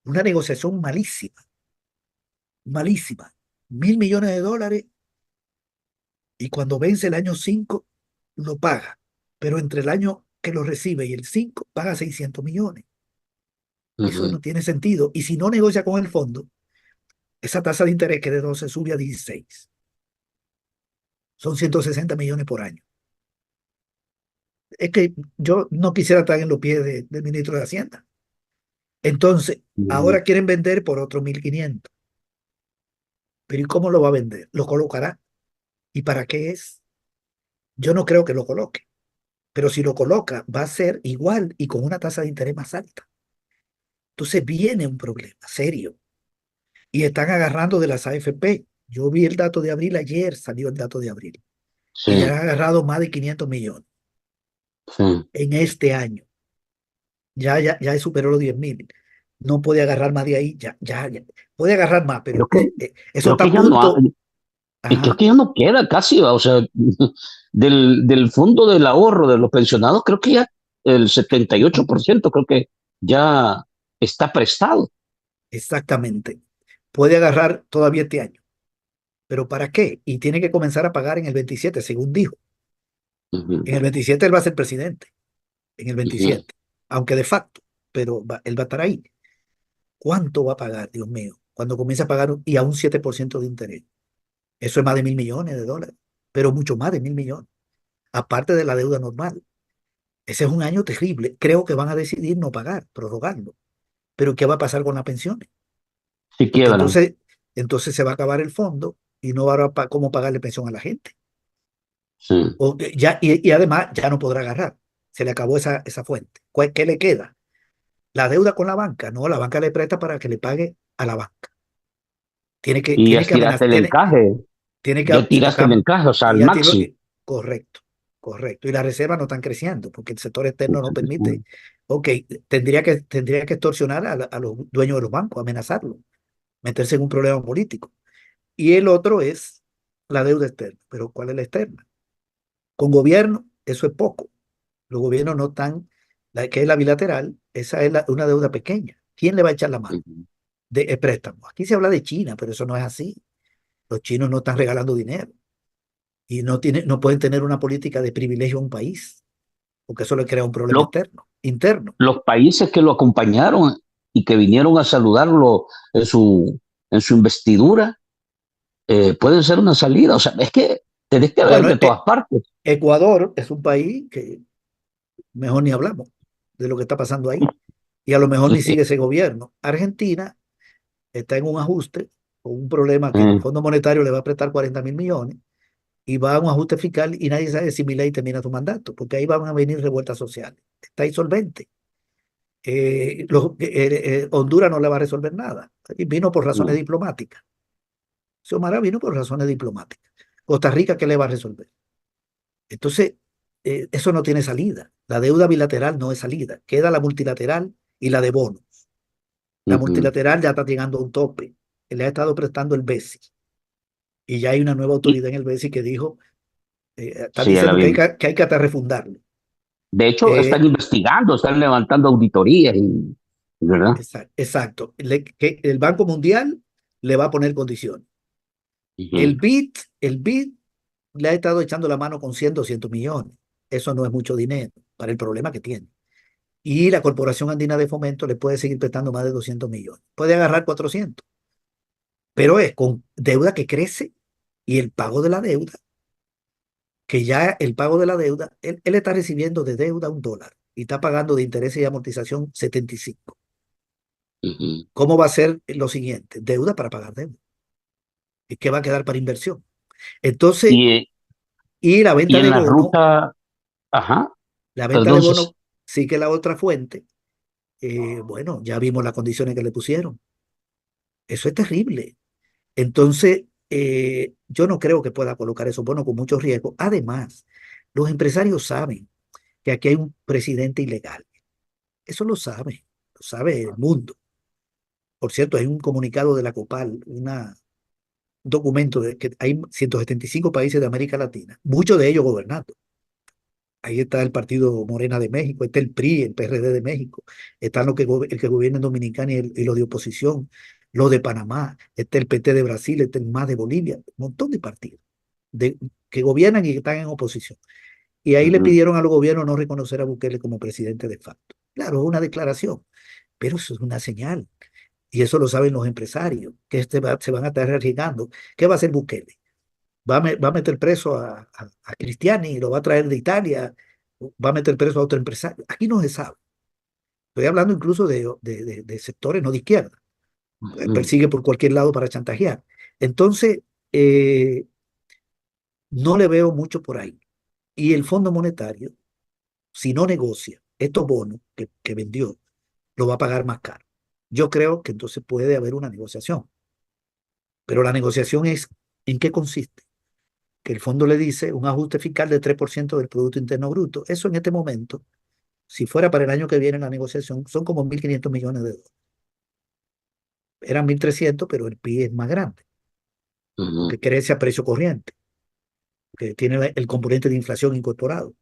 negociación malísima, malísima. $1.000 millones y cuando vence el año 5 lo paga. Pero entre el año que lo recibe y el 5 paga 600 millones. Eso ujú, no tiene sentido. Y si no negocia con el fondo, esa tasa de interés que de 12 sube a 16. Son 160 millones por año. Es que yo no quisiera estar en los pies del ministro de Hacienda. Entonces, ujú. ahora quieren vender por otros 1.500. Pero ¿y cómo lo va a vender? ¿Lo colocará? ¿Y para qué es? Yo no creo que lo coloque. Pero si lo coloca, va a ser igual y con una tasa de interés más alta. Entonces viene un problema serio. Y están agarrando de las AFP. Yo vi el dato de abril ayer, salió el dato de abril. Y le han Sí, agarrado más de 500 millones sí. en este año. Ya superó los 10.000. No puede agarrar más de ahí. Ya. Puede agarrar más, Creo pero que, eso creo está que a ya no punto. creo Ajá, que ya no queda casi, o sea, del fondo del ahorro de los pensionados, creo que ya el 78% creo que ya está prestado. exactamente. Puede agarrar todavía este año. ¿Pero para qué? Y tiene que comenzar a pagar en el 27, según dijo. Ujú, En el 27 él va a ser presidente. En el ujú. 27. Aunque de facto. Pero él va a estar ahí. ¿Cuánto va a pagar, Dios mío? Cuando comienza a pagar y a un 7% de interés. Eso es más de $1.000 millones. Pero mucho más de 1.000 millones. Aparte de la deuda normal. Ese es un año terrible. Creo que van a decidir no pagar, prorrogarlo. Pero ¿qué va a pasar con las pensiones? Si Porque quiebran. entonces se va a acabar el fondo y no va a haber cómo pagarle pensión a la gente. Sí. Y además ya no podrá agarrar. Se le acabó esa fuente. ¿Qué le queda? La deuda con la banca. No, la banca le presta para que le pague a la banca. Tiene que, Y ya tiene que estiraste amenazar, el encaje, tiene que ya tiraste el encaje, o sea, y al ya máximo. correcto, correcto. Y las reservas no están creciendo porque el sector externo no permite. Ok, tendría que extorsionar a los dueños de los bancos, amenazarlos, meterse en un problema político. Y el otro es la deuda externa. Pero ¿cuál es la externa? Con gobierno, eso es poco. Los gobiernos no están, la que es la bilateral, esa es una deuda pequeña. ¿Quién le va a echar la mano? Ujú. De préstamos. Aquí se habla de China, pero eso no es así. Los chinos no están regalando dinero y no pueden tener una política de privilegio a un país, porque eso le crea un problema Los, interno. los países que lo acompañaron y que vinieron a saludarlo en su investidura, pueden ser una salida. O sea, es que tenés que ver Bueno, de todas partes. Ecuador es un país que mejor ni hablamos de lo que está pasando ahí y a lo mejor ni sigue ese gobierno. Argentina está en un ajuste o un problema que el Fondo Monetario le va a prestar 40.000 millones y va a un ajuste fiscal y nadie sabe si Milei termina su mandato, porque ahí van a venir revueltas sociales. Está insolvente. Honduras no le va a resolver nada. Y vino por razones No. diplomáticas. Xiomara vino por razones diplomáticas. Costa Rica, ¿qué le va a resolver? Entonces, eso no tiene salida. La deuda bilateral no es salida. Queda la multilateral y la de bonos. La Ujú. multilateral ya está llegando a un tope. Le ha estado prestando el BESI. Y ya hay una nueva Y autoridad en el BESI que dijo, está sí, ya la diciendo que hay vimos. que, que hay que hasta refundarlo. De hecho, están Eh, investigando, están levantando auditorías, ¿verdad? exacto. Que el Banco Mundial le va a poner condiciones. El Ujú, BID, el BID le ha estado echando la mano con 100, 200 millones. Eso no es mucho dinero para el problema que tiene. Y la Corporación Andina de Fomento le puede seguir prestando más de 200 millones. Puede agarrar 400, pero es con deuda que crece y el pago de la deuda que ya el pago de la deuda, él está recibiendo de deuda $1 y está pagando de intereses y amortización 75. ujú. ¿Cómo va a ser lo siguiente? Deuda para pagar deuda. ¿Y qué va a quedar para inversión? Entonces, Y, y y en la ruta, ajá, la venta de perdón, bono sí que la otra fuente, bueno, ya vimos las condiciones que le pusieron. Eso es terrible. Entonces, yo no creo que pueda colocar esos bonos con mucho riesgo. Además, los empresarios saben que aquí hay un presidente ilegal. Eso lo sabe el mundo. Por cierto, hay un comunicado de la COPAL, un documento de que hay 175 países de América Latina, muchos de ellos gobernando. Ahí está el partido Morena de México, está el PRI, el PRD de México, están el que gobierna en Dominicana y los de oposición, los de Panamá, está el PT de Brasil, está el MAS de Bolivia, un montón de partidos de, que gobiernan y que están en oposición. Y ahí le ujú, pidieron a los gobiernos no reconocer a Bukele como presidente de facto. Claro, es una declaración, pero eso es una señal. Y eso lo saben los empresarios, que se van a estar arriesgando. ¿Qué va a hacer Bukele? Va a meter preso a Cristiani y lo va a traer de Italia, va a meter preso a otro empresario. Aquí no se sabe. Estoy hablando incluso de sectores no de izquierda. ujú, Persigue por cualquier lado para chantajear. Entonces, eh, no le veo mucho por ahí. Y el Fondo Monetario, si no negocia estos bonos que vendió, lo va a pagar más caro. Yo creo que entonces puede haber una negociación. Pero la negociación es, ¿en qué consiste? Que el fondo le dice un ajuste fiscal de 3% del Producto Interno Bruto. Eso en este momento, si fuera para el año que viene la negociación, son como 1.500 millones de dólares. Eran 1.300, pero el PIB es más grande, ujú, porque crece a precio corriente, que tiene el componente de inflación incorporado.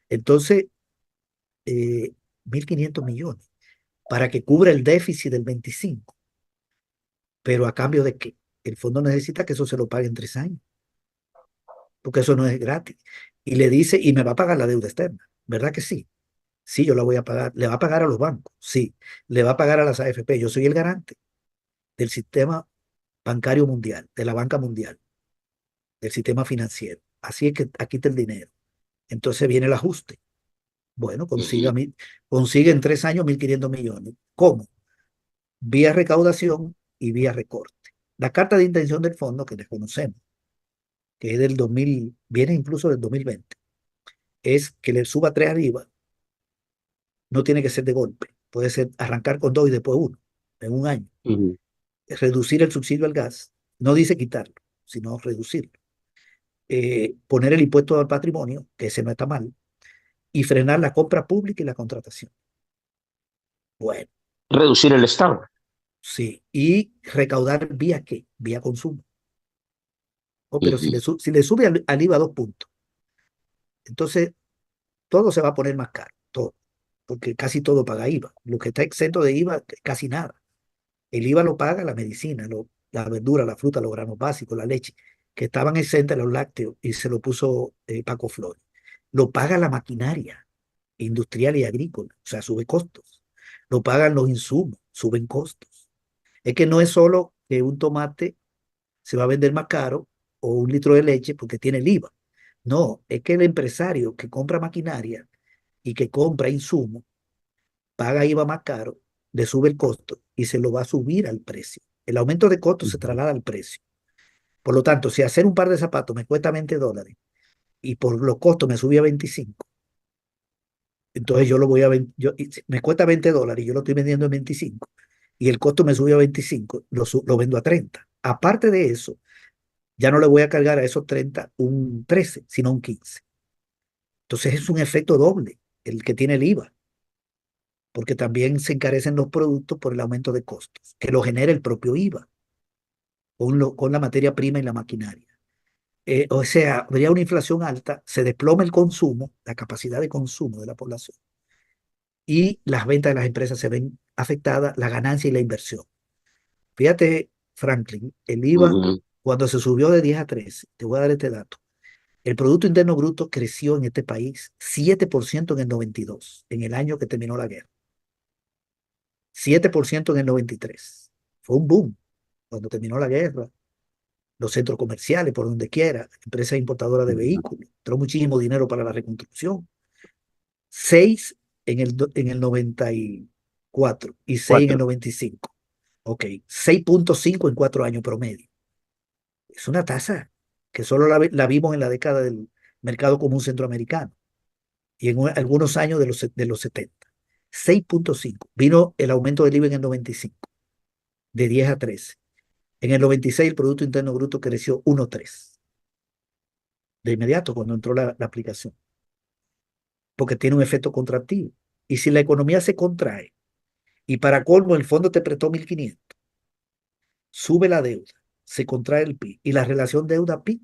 Entonces, 1.500 millones para que cubra el déficit del 25, pero a cambio de que el fondo necesita que eso se lo pague en 3 años, porque eso no es gratis. Y le dice, y me va a pagar la deuda externa, ¿verdad que sí? Sí, yo la voy a pagar. ¿Le va a pagar a los bancos? Sí. ¿Le va a pagar a las AFP? Yo soy el garante del sistema bancario mundial, de la banca mundial, del sistema financiero. Así es que aquí está el dinero. Entonces viene el ajuste. Bueno, ujú, consigue en 3 años 1.500 millones. ¿Cómo? Vía recaudación y vía recorte. La carta de intención del fondo que desconocemos, que es del 2000, viene incluso del 2020, es que le suba 3 arriba, no tiene que ser de golpe. Puede ser arrancar con 2 y después uno, en un año. ujú, Reducir el subsidio al gas, no dice quitarlo, sino reducirlo. Poner el impuesto al patrimonio, que ese no está mal, y frenar la compra pública y la contratación. Bueno, reducir el Estado. sí. Y recaudar vía qué? Vía consumo. Oh, pero Ujú, si le sube al IVA 2 puntos, entonces todo se va a poner más caro, todo, porque casi todo paga IVA. Lo que está exento de IVA, casi nada. El IVA lo paga la medicina, la verdura, la fruta, los granos básicos, la leche, que estaban exentas los lácteos y se lo puso Paco Flores. Lo paga la maquinaria industrial y agrícola, o sea, sube costos. Lo pagan los insumos, suben costos. Es que no es solo que un tomate se va a vender más caro o un litro de leche porque tiene el IVA. No, es que el empresario que compra maquinaria y que compra insumos paga IVA más caro, le sube el costo y se lo va a subir al precio. El aumento de costo se ujú, traslada al precio. Por lo tanto, si hacer un par de zapatos me cuesta $20 y por los costos me subí a 25, entonces yo lo voy a me cuesta $20 y yo lo estoy vendiendo en 25 y el costo me subió a 25, lo vendo a 30. Aparte de eso, ya no le voy a cargar a esos 30 un 13, sino un 15. Entonces es un efecto doble el que tiene el IVA, porque también se encarecen los productos por el aumento de costos, que lo genera el propio IVA con la materia prima y la maquinaria. O sea, habría una inflación alta, se desploma el consumo, la capacidad de consumo de la población, y las ventas de las empresas se ven afectadas, la ganancia y la inversión. Fíjate, Franklin, el IVA, ujú, cuando se subió de 10 a 13, te voy a dar este dato, el Producto Interno Bruto creció en este país 7% en el 92, en el año que terminó la guerra, 7% en el 93. Fue un boom cuando terminó la guerra. los centros comerciales, por donde quiera, empresas importadoras de vehículos, entró muchísimo dinero para la reconstrucción. 6 en el 94 y 6 en el Cuatro. 95. Ok, 6,5 en 4 años promedio. Es una tasa que solo la vimos en la década del mercado común centroamericano y en algunos años de los 70. 6,5. Vino el aumento del IVA en el 95, de 10 a 13. En el 96 el Producto Interno Bruto creció 1,3 de inmediato cuando entró la aplicación, porque tiene un efecto contractivo. Y si la economía se contrae, y para colmo el fondo te prestó 1.500, sube la deuda, se contrae el PIB y la relación deuda-PIB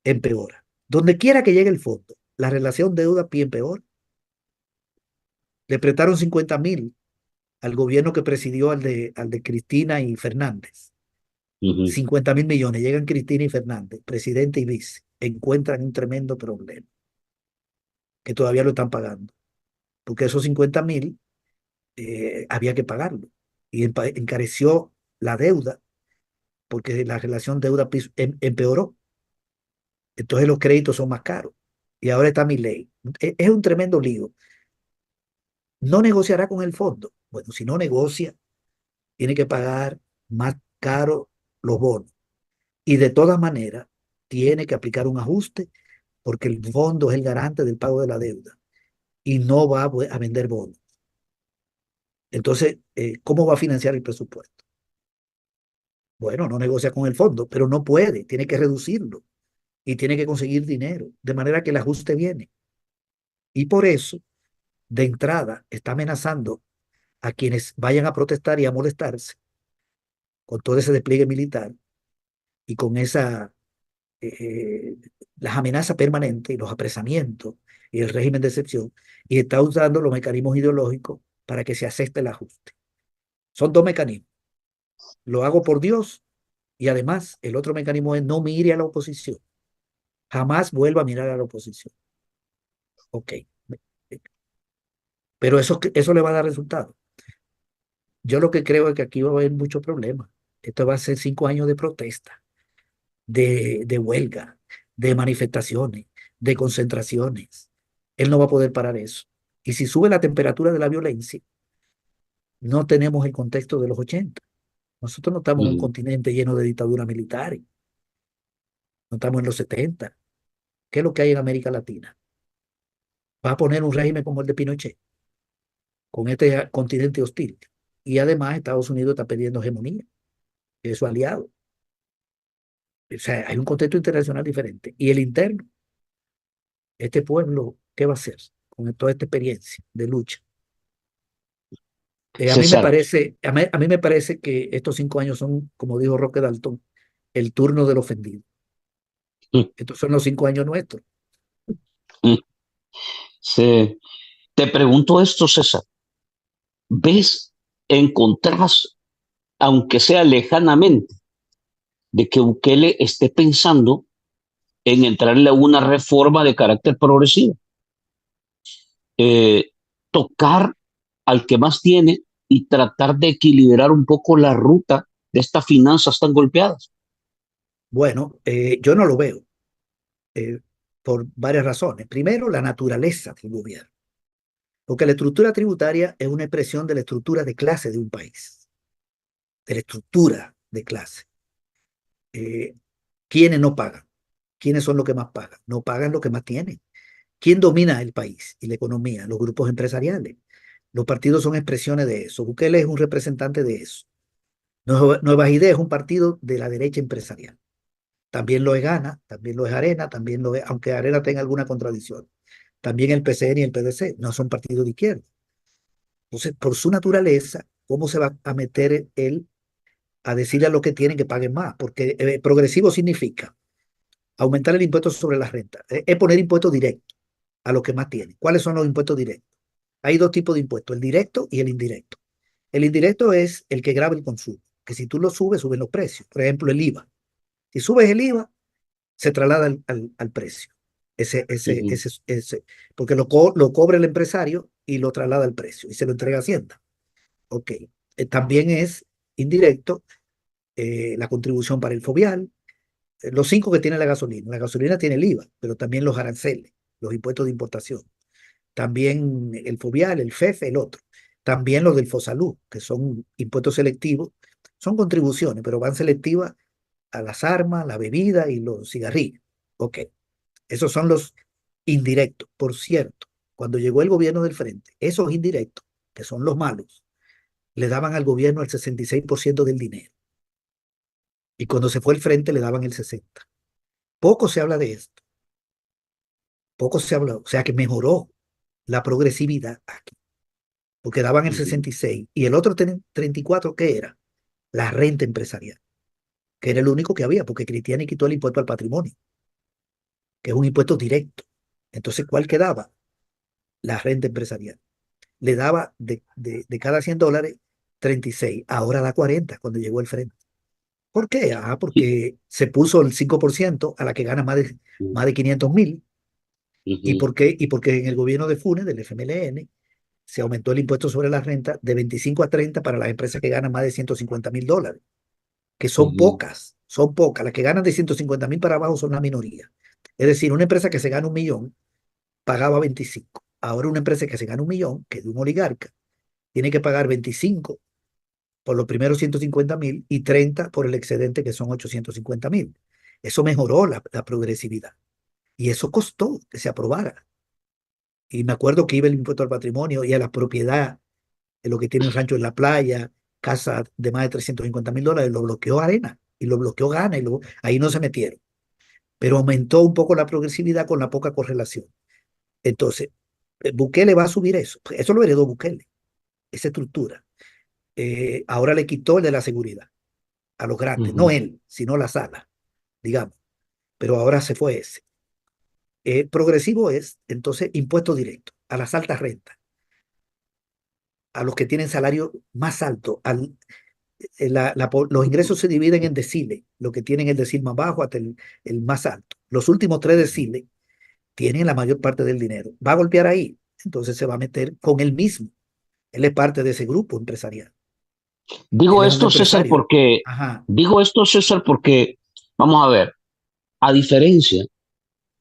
empeora. Donde quiera que llegue el fondo, la relación deuda-PIB empeora. Le prestaron 50.000 al gobierno que presidió al de Cristina y Fernández. Ujú. 50.000 millones. Llegan Cristina y Fernández, presidente y vice. Encuentran un tremendo problema que todavía lo están pagando. Porque esos 50.000 había que pagarlo. Y encareció la deuda porque la relación deuda-PIB empeoró. Entonces los créditos son más caros. Y ahora está mi ley. Es un tremendo lío. No negociará con el fondo. Bueno, si no negocia, tiene que pagar más caro los bonos. Y de todas maneras, tiene que aplicar un ajuste porque el fondo es el garante del pago de la deuda y no va a vender bonos. Entonces, ¿cómo va a financiar el presupuesto? Bueno, no negocia con el fondo, pero no puede, tiene que reducirlo y tiene que conseguir dinero, de manera que el ajuste viene. Y por eso, de entrada, está amenazando a quienes vayan a protestar y a molestarse con todo ese despliegue militar y con eh, las amenazas permanentes y los apresamientos y el régimen de excepción, y está usando los mecanismos ideológicos para que se acepte el ajuste. Son dos mecanismos. Lo hago por Dios y además el otro mecanismo es no mire a la oposición. Jamás vuelva a mirar a la oposición. Ok. Pero eso le va a dar resultado. Yo lo que creo es que aquí va a haber muchos problemas. Esto va a ser 5 años de protesta, de huelga, de manifestaciones, de concentraciones. Él no va a poder parar eso. Y si sube la temperatura de la violencia, no tenemos el contexto de los 80. Nosotros no estamos en un Ujú. continente lleno de dictaduras militares, no estamos en los 70. ¿Qué es lo que hay en América Latina? Va a poner un régimen como el de Pinochet, con este continente hostil. Y además Estados Unidos está perdiendo hegemonía, que es su aliado. O sea, hay un contexto internacional diferente. Y el interno, este pueblo, ¿qué va a hacer con toda esta experiencia de lucha? A mí me César, parece, a mí me parece que estos 5 años son, como dijo Roque Dalton, el turno del ofendido. mm, Estos son los 5 años nuestros. mm, se- te pregunto esto, César. ¿Ves, encontrás, aunque sea lejanamente, de que Bukele esté pensando en entrarle a una reforma de carácter progresivo? Eh, Tocar al que más tiene y tratar de equilibrar un poco la ruta de estas finanzas tan golpeadas. Bueno, yo no lo veo eh, por varias razones. Primero, la naturaleza del gobierno, porque la estructura tributaria es una expresión de la estructura de clase de un país, de la estructura de clase. Eh, ¿Quiénes no pagan? ¿Quiénes son los que más pagan? No pagan los que más tienen. ¿Quién domina el país y la economía? Los grupos empresariales. Los partidos son expresiones de eso. Bukele es un representante de eso. Nuevas Ideas es un partido de la derecha empresarial. También lo es Gana, también lo es Arena, también lo es, aunque Arena tenga alguna contradicción. También el PCN y el PDC no son partidos de izquierda. Entonces, por su naturaleza, ¿cómo se va a meter él a decirle a los que tienen que paguen más? Porque progresivo significa aumentar el impuesto sobre la renta, es poner impuestos directos a los que más tienen. ¿Cuáles son los impuestos directos? Hay dos tipos de impuestos, el directo y el indirecto. El indirecto es el que grava el consumo, que si tú lo subes, suben los precios. Por ejemplo, el IVA. Si subes el IVA, se traslada al precio. Ujú. Porque lo cobra el empresario y lo traslada al precio y se lo entrega a Hacienda. Ok. También es indirecto la contribución para el fobial, los 5 que tiene la gasolina. La gasolina tiene el IVA, pero también los aranceles, los impuestos de importación. También el fobial, el FEF, el otro. También los del FOSALUD, que son impuestos selectivos. Son contribuciones, pero van selectivas a las armas, la bebida y los cigarrillos. Ok, esos son los indirectos. Por cierto, cuando llegó el gobierno del frente, esos indirectos, que son los malos, le daban al gobierno el 66% del dinero. Y cuando se fue el frente le daban el 60%. Poco se habla de esto, poco se habla, o sea que mejoró la progresividad aquí, porque daban el Ujú, 66% y el otro 34%, ¿qué era? La renta empresarial, que era el único que había, porque Cristiani quitó el impuesto al patrimonio, que es un impuesto directo. Entonces, ¿cuál quedaba? La renta empresarial. Le daba de cada $100, 36, ahora da 40 cuando llegó el frente. ¿Por qué? sí, Porque se puso el 5% a la que gana más de 500.000. ¿Y ujú, por qué? Y porque en el gobierno de Funes, del FMLN, se aumentó el impuesto sobre la renta de 25 a 30 para las empresas que ganan más de $150.000, que son ujú, pocas, son pocas. Las que ganan de 150.000 para abajo son la minoría. Es decir, una empresa que se gana 1.000.000 pagaba 25. Ahora una empresa que se gana 1.000.000, que es de un oligarca, tiene que pagar 25 por los primeros 150.000 y 30 por el excedente, que son 850.000. Eso mejoró la progresividad y eso costó que se aprobara. Y me acuerdo que iba el impuesto al patrimonio y a la propiedad de lo que tiene un rancho en la playa, casa de más de $350.000, lo bloqueó Arena y lo bloqueó Gana, y ahí no se metieron. Pero aumentó un poco la progresividad con la poca correlación. Entonces, Bukele va a subir eso. Eso lo heredó Bukele, esa estructura. Ahora le quitó el de la seguridad a los grandes, no ujú. él, sino la sala, digamos. Pero ahora se fue ese. Progresivo es, entonces, impuesto directo a las altas rentas, a los que tienen salario más alto. Los ingresos se dividen en deciles, los que tienen el decil más bajo hasta el más alto. Los últimos 3 deciles tienen la mayor parte del dinero. Va a golpear ahí, entonces se va a meter con él mismo. Él es parte de ese grupo empresarial. Él Digo es un esto, César, empresario. porque, Ajá. digo esto, César, porque, vamos a ver, a diferencia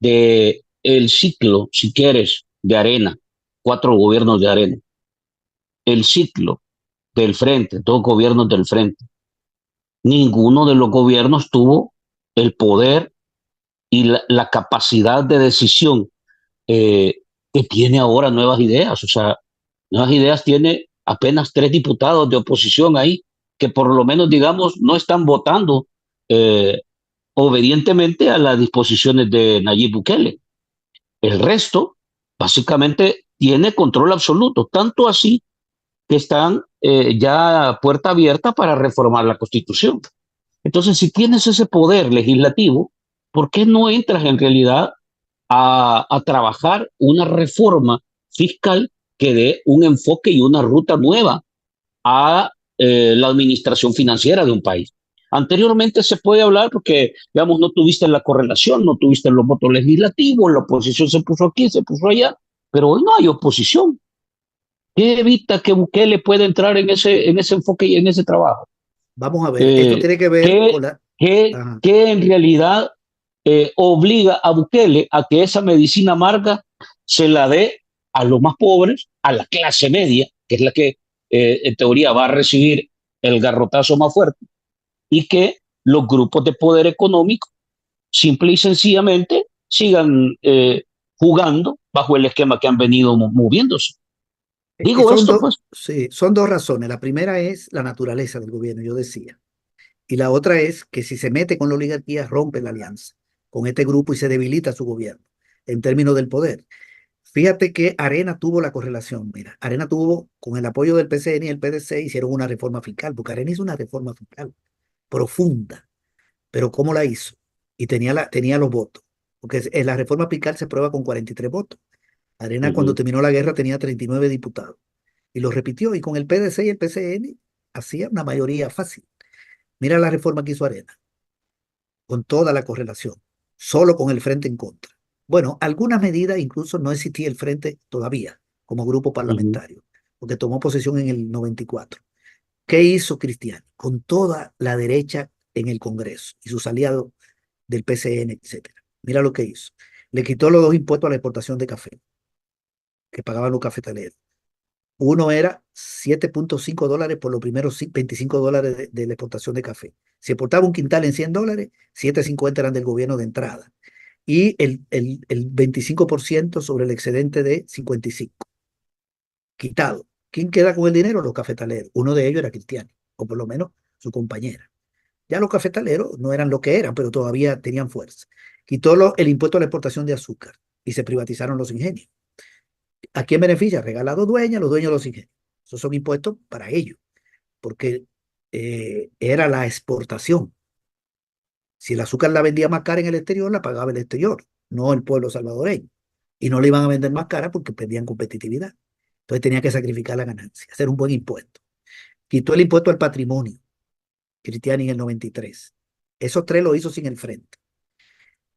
de el ciclo, si quieres, de Arena, 4 gobiernos de Arena, el ciclo del frente, 2 gobiernos del frente, ninguno de los gobiernos tuvo el poder y la capacidad de decisión que tiene ahora Nuevas Ideas. O sea, Nuevas Ideas tiene apenas 3 diputados de oposición ahí, que por lo menos, digamos, no están votando eh, obedientemente a las disposiciones de Nayib Bukele. El resto, básicamente, tiene control absoluto, tanto así que están ya a puerta abierta para reformar la Constitución. Entonces, si tienes ese poder legislativo, ¿por qué no entras en realidad a trabajar una reforma fiscal que dé un enfoque y una ruta nueva a la administración financiera de un país? Anteriormente se puede hablar porque, digamos, no tuviste la correlación, no tuviste los votos legislativos, la oposición se puso aquí, se puso allá, pero hoy no hay oposición. ¿Qué evita que Bukele pueda entrar en ese enfoque y en ese trabajo? Vamos a ver, esto Eh, tiene que ver ¿qué, con la... Ajá. qué en realidad obliga a Bukele a que esa medicina amarga se la dé a los más pobres, a la clase media, que es la que en teoría va a recibir el garrotazo más fuerte, y que los grupos de poder económico simple y sencillamente sigan jugando bajo el esquema que han venido moviéndose? Digo Son esto, dos, pues. sí, son dos razones. La primera es la naturaleza del gobierno, yo decía. Y la otra es que si se mete con la oligarquía, rompe la alianza con este grupo y se debilita su gobierno en términos del poder. Fíjate que Arena tuvo la correlación. Mira, Arena tuvo, con el apoyo del PCN y el PDC, hicieron una reforma fiscal, porque Arena hizo una reforma fiscal profunda. Pero ¿cómo la hizo? Y tenía los votos. Porque en la reforma fiscal se prueba con 43 votos. Arena, cuando Ujú, terminó la guerra, tenía 39 diputados. Y lo repitió. Y con el PDC y el PCN hacía una mayoría fácil. Mira la reforma que hizo Arena, con toda la correlación, solo con el frente en contra. Bueno, algunas medidas incluso no existía el frente todavía como grupo ujú, parlamentario, porque tomó posesión en el 94. ¿Qué hizo Cristiani? Con toda la derecha en el Congreso y sus aliados del PCN, etcétera. Mira lo que hizo. Le quitó los dos impuestos a la exportación de café que pagaban los cafetaleros. Uno era $7.5 por los primeros $25 de la exportación de café. Si exportaba un quintal en $100, $7.50 eran del gobierno de entrada. Y el 25% sobre el excedente de 55, quitado. ¿Quién queda con el dinero? Los cafetaleros. Uno de ellos era Cristiani, o por lo menos su compañera. Ya los cafetaleros no eran lo que eran, pero todavía tenían fuerza. Quitó el impuesto a la exportación de azúcar y se privatizaron los ingenios. ¿A quién beneficia? Regala a los dueños de los ingenios. Esos son impuestos para ellos, porque era la exportación. Si el azúcar la vendía más cara en el exterior, la pagaba el exterior, no el pueblo salvadoreño. Y no le iban a vender más cara porque perdían competitividad. Entonces tenía que sacrificar la ganancia, hacer un buen impuesto. Quitó el impuesto al patrimonio, Cristiani en el 93. Esos tres lo hizo sin el frente.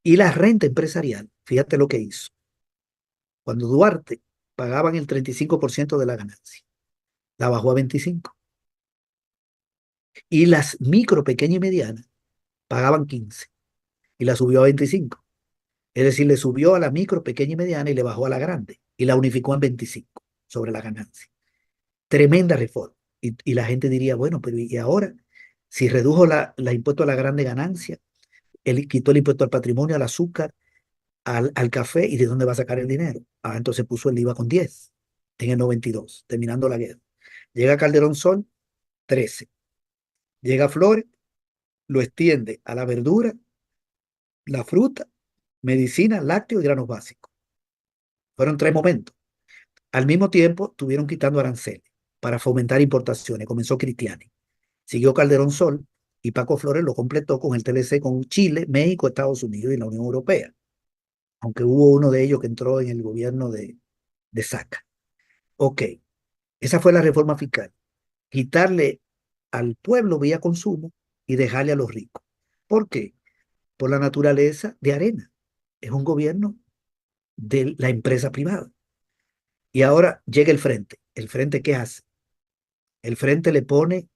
Y la renta empresarial, fíjate lo que hizo. Cuando Duarte pagaban el 35% de la ganancia, la bajó a 25. Y las micro, pequeñas y medianas pagaban 15 y la subió a 25. Es decir, le subió a la micro, pequeña y mediana y le bajó a la grande y la unificó en 25 sobre la ganancia. Tremenda reforma. Y la gente diría, bueno, pero ¿y ahora? Si redujo la impuesto a la grande ganancia, él quitó el impuesto al patrimonio, al azúcar, al café, ¿y de dónde va a sacar el dinero? Ah, entonces puso el IVA con 10 en el 92, terminando la guerra. Llega Calderón Sol, 13. Llega Flores, lo extiende a la verdura, la fruta, medicina, lácteos y granos básicos. Fueron 3 momentos. Al mismo tiempo, estuvieron quitando aranceles para fomentar importaciones. Comenzó Cristiani. Siguió Calderón Sol y Paco Flores lo completó con el TLC con Chile, México, Estados Unidos y la Unión Europea. Aunque hubo uno de ellos que entró en el gobierno de Saca. Ok, esa fue la reforma fiscal. Quitarle al pueblo vía consumo y dejarle a los ricos. ¿Por qué? Por la naturaleza de Arena. Es un gobierno de la empresa privada. Y ahora llega el frente. ¿El frente qué hace? El frente le pone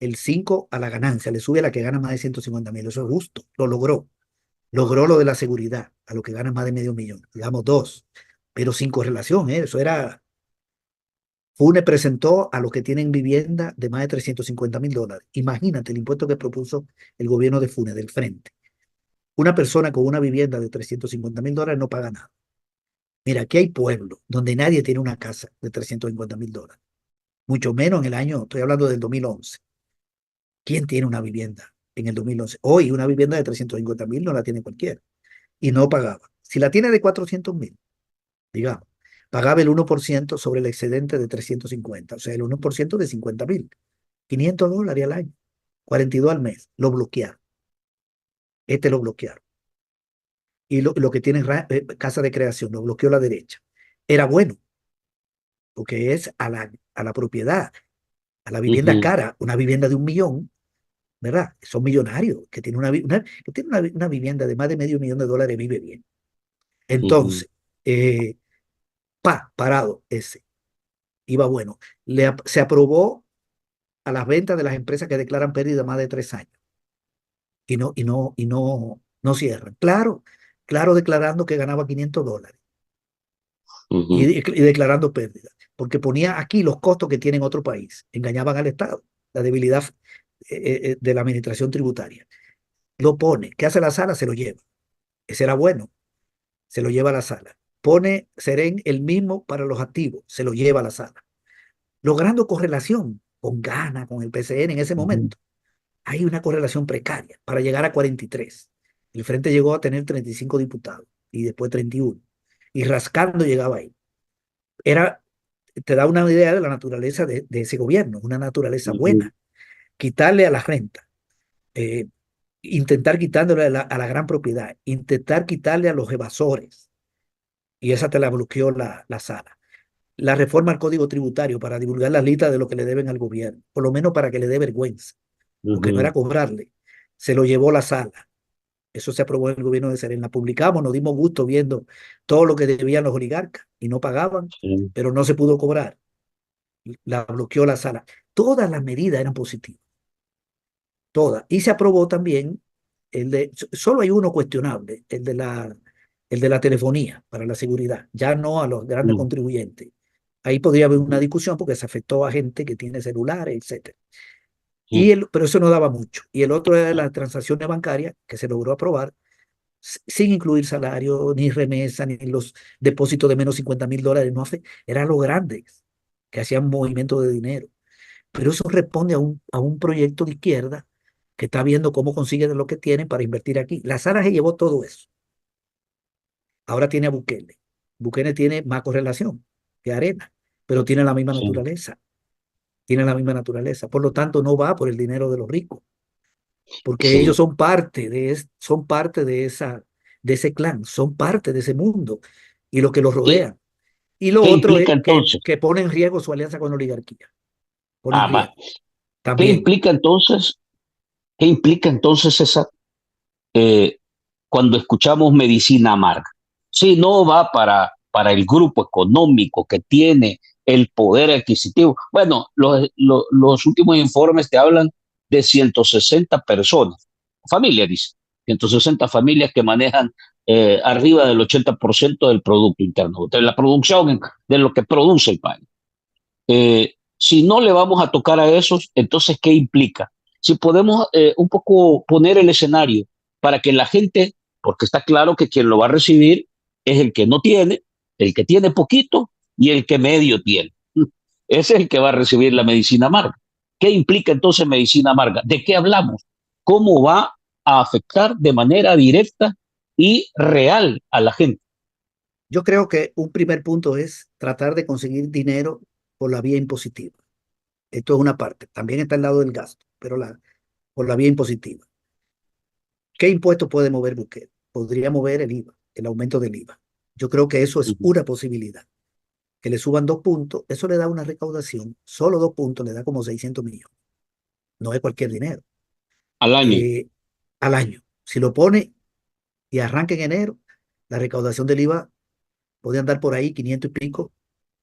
el 5 a la ganancia, le sube a la que gana más de 150,000. Eso es justo, lo logró. Logró lo de la seguridad, a lo que gana más de medio millón, digamos 2, pero sin correlación, ¿eh? Eso era. FUNE presentó a los que tienen vivienda de más de $350,000. Imagínate el impuesto que propuso el gobierno de FUNE, del frente. Una persona con una vivienda de $350,000 no paga nada. Mira, aquí hay pueblos donde nadie tiene una casa de $350,000, mucho menos en el año, estoy hablando del 2011. ¿Quién tiene una vivienda en el 2011? Hoy una vivienda de 350,000 no la tiene cualquiera y no pagaba. Si la tiene de 400,000, digamos, pagaba el 1% sobre el excedente de 350, o sea, el 1% de 50,000, $500 al año, 42 al mes, lo bloquearon. Este lo bloquearon. Y lo que tiene casa de creación, lo bloqueó la derecha. Era bueno, porque es a la propiedad, a la vivienda Ujú, cara, una vivienda de 1 millón, ¿verdad? Son millonarios, que tiene una vivienda de más de medio millón de dólares, vive bien. ujú, Entonces, eh, parado ese, iba bueno. Se aprobó a las ventas de las empresas que declaran pérdida más de 3 años y no cierran. Claro, claro, declarando que ganaba $500 y, ujú, y declarando pérdida, porque ponía aquí los costos que tiene en otro país, engañaban al Estado, la debilidad de la administración tributaria. Lo pone, ¿qué hace la sala? Se lo lleva. Ese era bueno, se lo lleva a la sala. Pone Serén el mismo para los activos, se lo lleva a la sala. Logrando correlación con Gana, con el PCN en ese ujú, momento. Hay una correlación precaria para llegar a 43. El Frente llegó a tener 35 diputados y después 31. Y rascando llegaba ahí. Era, te da una idea de la naturaleza de ese gobierno, una naturaleza ujú, buena. Quitarle a la renta, eh, intentar quitándole a la gran propiedad, intentar quitarle a los evasores, y esa te la bloqueó la sala. La reforma al Código Tributario para divulgar la lista de lo que le deben al gobierno, por lo menos para que le dé vergüenza, porque no ujú, era cobrarle, se lo llevó la sala. Eso se aprobó en el gobierno de Serena. La publicamos, nos dimos gusto viendo todo lo que debían los oligarcas y no pagaban, sí, pero no se pudo cobrar. La bloqueó la sala. todas las medidas eran positivas, todas. Y se aprobó también solo hay uno cuestionable, el de la telefonía para la seguridad, ya no a los grandes Mm, contribuyentes. Ahí podría haber una ujú, discusión porque se afectó a gente que tiene celulares, etcétera. sí, Pero eso no daba mucho. Y el otro era las transacciones bancarias, que se logró aprobar, sin incluir salario, ni remesa, ni los depósitos de menos $50,000, no hace, eran los grandes que hacían movimiento de dinero. Pero eso responde a un proyecto de izquierda que está viendo cómo consiguen lo que tienen para invertir aquí. La Sara se llevó todo eso. Ahora tiene a Bukele. Bukele tiene más correlación que Arena, pero tiene la misma sí, naturaleza. Tiene la misma naturaleza. Por lo tanto, no va por el dinero de los ricos, porque ellos sí. son parte de ese clan, son parte de ese mundo y lo que los ¿Qué, rodea. Y lo qué otro implica es entonces? que pone en riesgo su alianza con la oligarquía. Pone en Ah, va. riesgo ¿Qué también. implica entonces? ¿Qué implica entonces esa eh, cuando escuchamos medicina amarga? Si no va para el grupo económico que tiene el poder adquisitivo. Bueno, los últimos informes te hablan de 160 personas, familias, dice, 160 familias que manejan arriba del 80% del Producto Interno, de la producción, de lo que produce el país. Si no le vamos a tocar a esos, entonces, ¿qué implica? Si podemos un poco poner el escenario para que la gente, porque está claro que quien lo va a recibir es el que no tiene, el que tiene poquito y el que medio tiene. Ese es el que va a recibir la medicina amarga. ¿Qué implica entonces medicina amarga? ¿De qué hablamos? ¿Cómo va a afectar de manera directa y real a la gente? Yo creo que un primer punto es tratar de conseguir dinero por la vía impositiva. Esto es una parte. También está el lado del gasto, pero por la vía impositiva. ¿Qué impuesto puede mover Bukele? Podría mover el IVA, el aumento del IVA. Yo creo que eso es Uh -huh. una posibilidad. Que le suban 2 puntos, eso le da una recaudación, solo 2 puntos le da como 600 millones. No es cualquier dinero. Al año. Eh, Al año. Si lo pone y arranca en enero, la recaudación del IVA podría andar por ahí 500 y pico,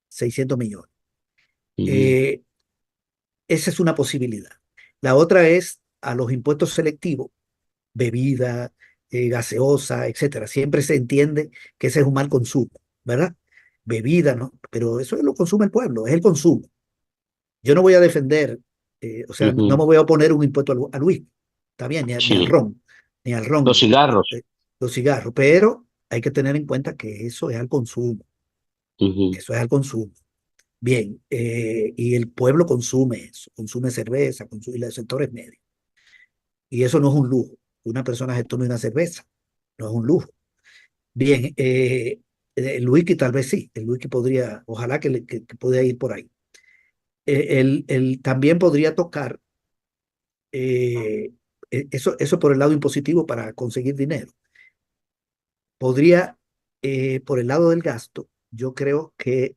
600 millones. Uh -huh. Eh, Esa es una posibilidad. La otra es a los impuestos selectivos, bebida, gaseosa, etcétera. Siempre se entiende que ese es un mal consumo, ¿verdad? Bebida, ¿no? Pero eso lo consume el pueblo, es el consumo. Yo no voy a defender, o Uh sea, no -huh. me voy a oponer un impuesto al whisky, está bien, ni al Sí. ron, ni al Los ron, cigarros. los cigarros, pero hay que tener en cuenta que eso es al consumo, Ujú, eso es al consumo. Bien, y el pueblo consume eso, consume cerveza, consume los sectores medios. Y eso no es un lujo. Una persona se tome una cerveza, no es un lujo. Bien, el whisky tal vez sí, el whisky podría, ojalá que pueda ir por ahí. También podría tocar eso por el lado impositivo para conseguir dinero. Podría, por el lado del gasto, yo creo que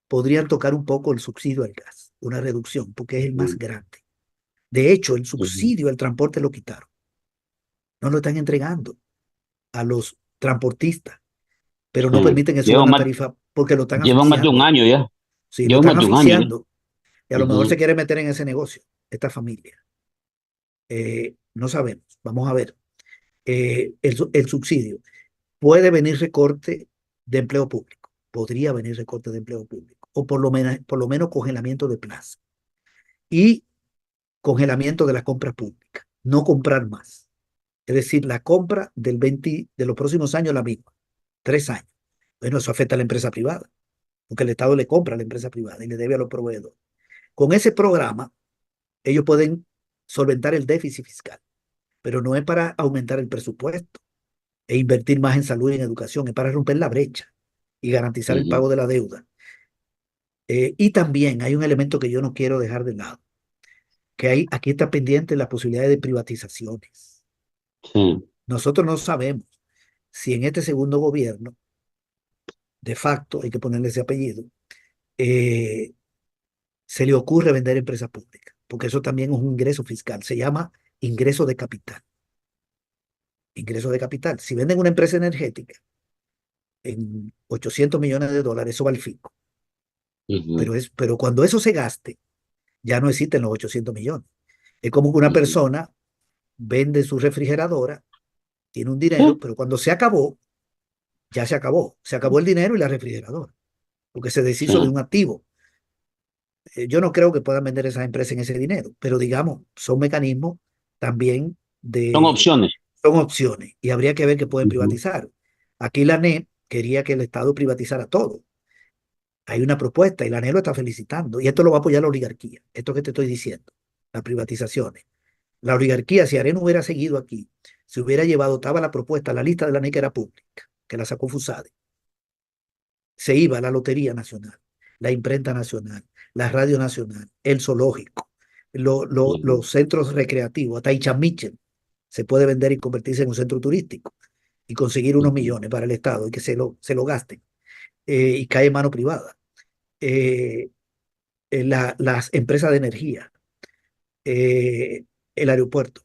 podrían tocar un poco el subsidio al gas, una reducción, porque es el más ujú, grande. De hecho, el ujú. subsidio al transporte lo quitaron. No lo están entregando a los transportistas, pero no Sí. permiten que suban la tarifa porque lo están Llevan más de un asfixiando. año ya. Sí, lo Llevan están más de un año ya. asfixiando y a lo mejor se Ujú, quiere meter en ese negocio, esta familia. No sabemos, vamos a ver. El subsidio. Puede venir recorte de empleo público, podría venir recorte de empleo público, o por lo menos congelamiento de plaza y congelamiento de la compra pública, no comprar más. Es decir, la compra de los próximos años la misma, 3 años. Bueno, eso afecta a la empresa privada, porque el Estado le compra a la empresa privada y le debe a los proveedores. Con ese programa, ellos pueden solventar el déficit fiscal, pero no es para aumentar el presupuesto e invertir más en salud y en educación, es para romper la brecha y garantizar el ujú. pago de la deuda. Y también hay un elemento que yo no quiero dejar de lado, que aquí está pendiente la posibilidad de privatizaciones. Sí. Nosotros no sabemos si en este segundo gobierno, de facto, hay que ponerle ese apellido, eh, se le ocurre vender empresas públicas, porque eso también es un ingreso fiscal, se llama ingreso de capital. Ingreso de capital. Si venden una empresa energética en $800 millones, eso va al fisco. Ujú, Pero cuando eso se gaste, ya no existen los 800 millones. Es como que una ujú. persona vende su refrigeradora, tiene un Sí, dinero, pero cuando se acabó, ya se acabó. Se acabó el dinero y la refrigeradora, porque se deshizo de sí. un activo. Yo no creo que puedan vender esas empresas en ese dinero, pero digamos, son mecanismos también Son de, opciones. son opciones y habría que ver qué pueden Ujú, privatizar. Aquí la ANEP quería que el Estado privatizara todo. Hay una propuesta y la ANEP lo está felicitando y esto lo va a apoyar la oligarquía. Esto que te estoy diciendo, las privatizaciones. La oligarquía, si Arena hubiera seguido aquí, se hubiera llevado, estaba la propuesta, la lista de la ANEP que era pública, que la sacó Fusade, se iba a la Lotería Nacional, la Imprenta Nacional, la Radio Nacional, el Zoológico, ujú, los centros recreativos, hasta Ichamichen se puede vender y convertirse en un centro turístico y conseguir unos ujú, millones para el Estado y que se lo gasten y cae en mano privada. Eh, las empresas de energía, eh, el aeropuerto,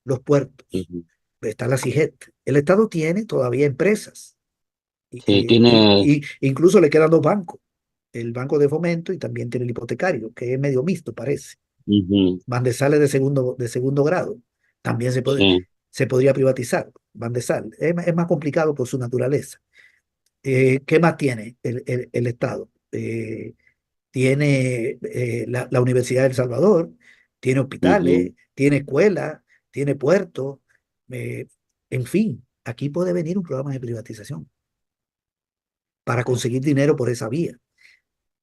los puertos, ujú. está la CIGET. El Estado tiene todavía empresas Sí, tiene. y incluso le quedan dos bancos, el Banco de Fomento y también tiene el hipotecario, que es medio mixto, parece. Ujú, Bandesal de segundo grado. También sí, se podría privatizar. Bandesal es más complicado por su naturaleza. ¿Qué más tiene el Estado? Tiene la Universidad de El Salvador, tiene ujú. hospitales, tiene escuelas, tiene puertos. eh, en fin, aquí puede venir un programa de privatización para conseguir dinero por esa vía,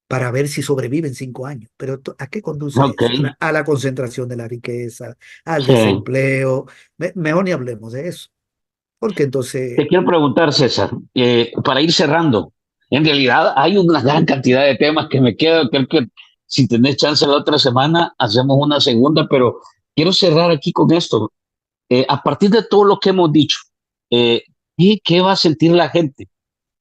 para ver si sobreviven 5 años. Pero ¿a qué conduce Ok. eso? A la concentración de la riqueza, al Sí. desempleo. Mejor ni hablemos de eso, porque entonces, Te quiero preguntar, César, para ir cerrando, en realidad hay una gran cantidad de temas que me quedan, creo que si tenés chance la otra semana, hacemos una segunda, pero quiero cerrar aquí con esto. A partir de todo lo que hemos dicho, eh, ¿qué va a sentir la gente?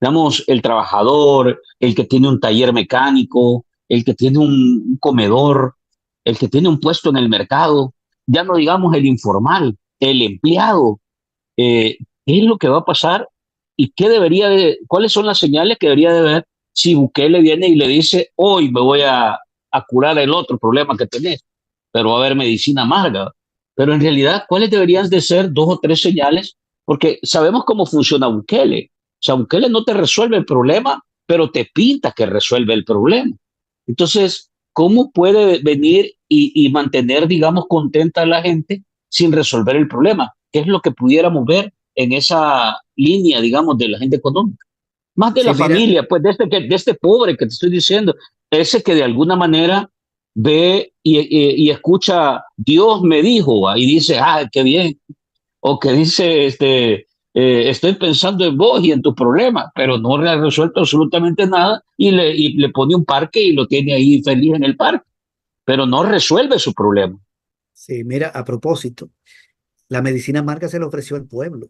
Digamos, el trabajador, el que tiene un taller mecánico, el que tiene un comedor, el que tiene un puesto en el mercado, ya no digamos el informal, el empleado. ¿Qué es lo que va a pasar y cuáles son las señales que debería de ver si Bukele viene y le dice, hoy me voy a curar el otro problema que tenés, pero va a haber medicina amarga? Pero en realidad, ¿cuáles deberían de ser dos o tres señales? Porque sabemos cómo funciona Bukele. O sea, Bukele no te resuelve el problema, pero te pinta que resuelve el problema. Entonces, ¿cómo puede venir y mantener, digamos, contenta a la gente sin resolver el problema? ¿Qué es lo que pudiéramos ver en esa línea, digamos, de la gente económica? Más de la sí, mira, familia, pues de este pobre que te estoy diciendo, ese que de alguna manera ve y escucha, Dios me dijo, y dice, ah, qué bien, o que dice, estoy pensando en vos y en tus problemas, pero no le ha resuelto absolutamente nada y le pone un parque y lo tiene ahí feliz en el parque, pero no resuelve su problema. sí, mira, a propósito, la medicina amarga se le ofreció al pueblo.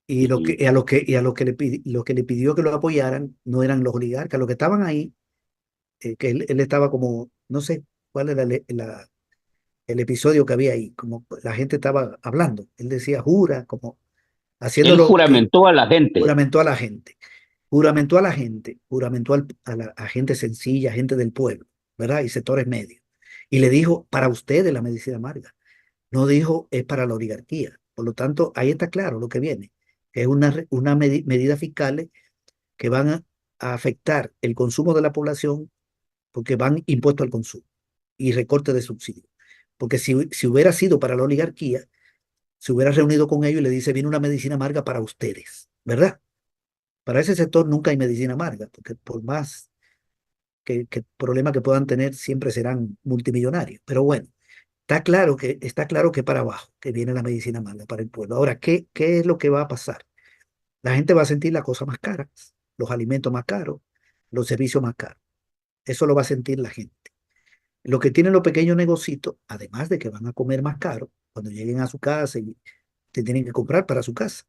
Y lo que, Ujú. y a lo que, y a lo que le pidió que lo apoyaran no eran los oligarcas, los que estaban ahí, que él estaba como, no sé cuál era el episodio que había ahí, como la gente estaba hablando. Él decía, jura, como Él haciéndolo que juramentó a la gente. juramentó a la gente, juramentó a la gente, juramentó a gente sencilla, gente del pueblo, ¿verdad? Y sectores medios. Y le dijo, para ustedes la medicina amarga. No dijo, es para la oligarquía. Por lo tanto, ahí está claro lo que viene, que es una medida fiscal que van a afectar el consumo de la población porque van impuestos al consumo y recorte de subsidios. Porque si hubiera sido para la oligarquía, se hubiera reunido con ellos y le dice, viene una medicina amarga para ustedes, ¿verdad? Para ese sector nunca hay medicina amarga, porque por más que problemas que puedan tener, siempre serán multimillonarios. Pero bueno, está claro que para abajo, que viene la medicina amarga para el pueblo. Ahora, ¿qué es lo que va a pasar? La gente va a sentir las cosas más caras, los alimentos más caros, los servicios más caros. Eso lo va a sentir la gente. Lo que tienen los pequeños negocios, además de que van a comer más caro, cuando lleguen a su casa y te tienen que comprar para su casa,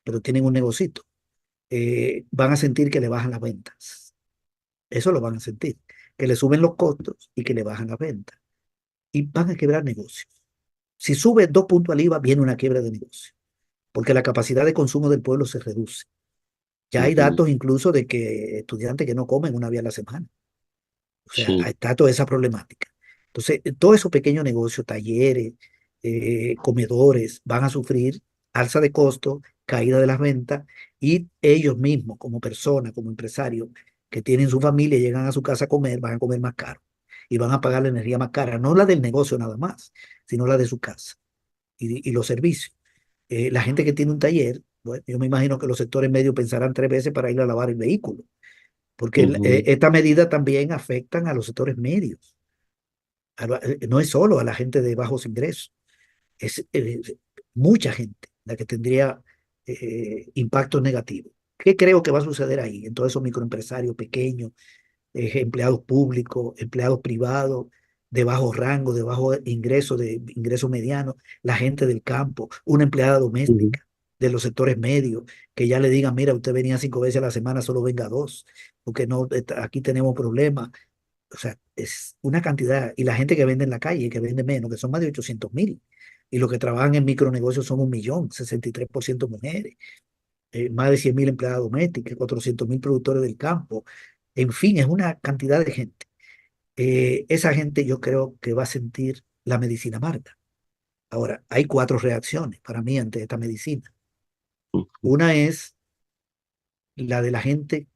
pero tienen un negocito, van a sentir que le bajan las ventas. Eso lo van a sentir, que le suben los costos y que le bajan las ventas. Y van a quebrar negocios. Si sube 2 puntos al IVA, viene una quiebra de negocio, porque la capacidad de consumo del pueblo se reduce. Ya hay Ujú. datos incluso de que estudiantes que no comen una vez a la semana. O sea, sí. ahí está toda esa problemática. Entonces, todos esos pequeños negocios, talleres, comedores, van a sufrir alza de costos, caída de las ventas, y ellos mismos, como personas, como empresarios que tienen su familia, llegan a su casa a comer, van a comer más caro y van a pagar la energía más cara, no la del negocio nada más, sino la de su casa y los servicios. La gente que tiene un taller, bueno, yo me imagino que los sectores medios pensarán 3 veces para ir a lavar el vehículo, porque Ujú, esta medida también afectan a los sectores medios. No es solo a la gente de bajos ingresos, es mucha gente la que tendría impactos negativos. ¿Qué creo que va a suceder ahí en todos esos microempresarios pequeños, empleados públicos, empleados privados, de bajo rango, de bajo ingreso, de ingreso mediano, la gente del campo, una empleada ujú, doméstica de los sectores medios, que ya le digan, mira, usted venía 5 veces a la semana, solo venga 2, porque no, aquí tenemos problemas. O sea, es una cantidad. Y la gente que vende en la calle, que vende menos, que son más de 800.000. Y los que trabajan en micronegocios son 1.000.000, 63% mujeres, más de 100.000 empleadas domésticas, 400.000 productores del campo. En fin, es una cantidad de gente. Esa gente yo creo que va a sentir la medicina amarga. Ahora, hay 4 reacciones para mí ante esta medicina. ujú. Una es la de la gente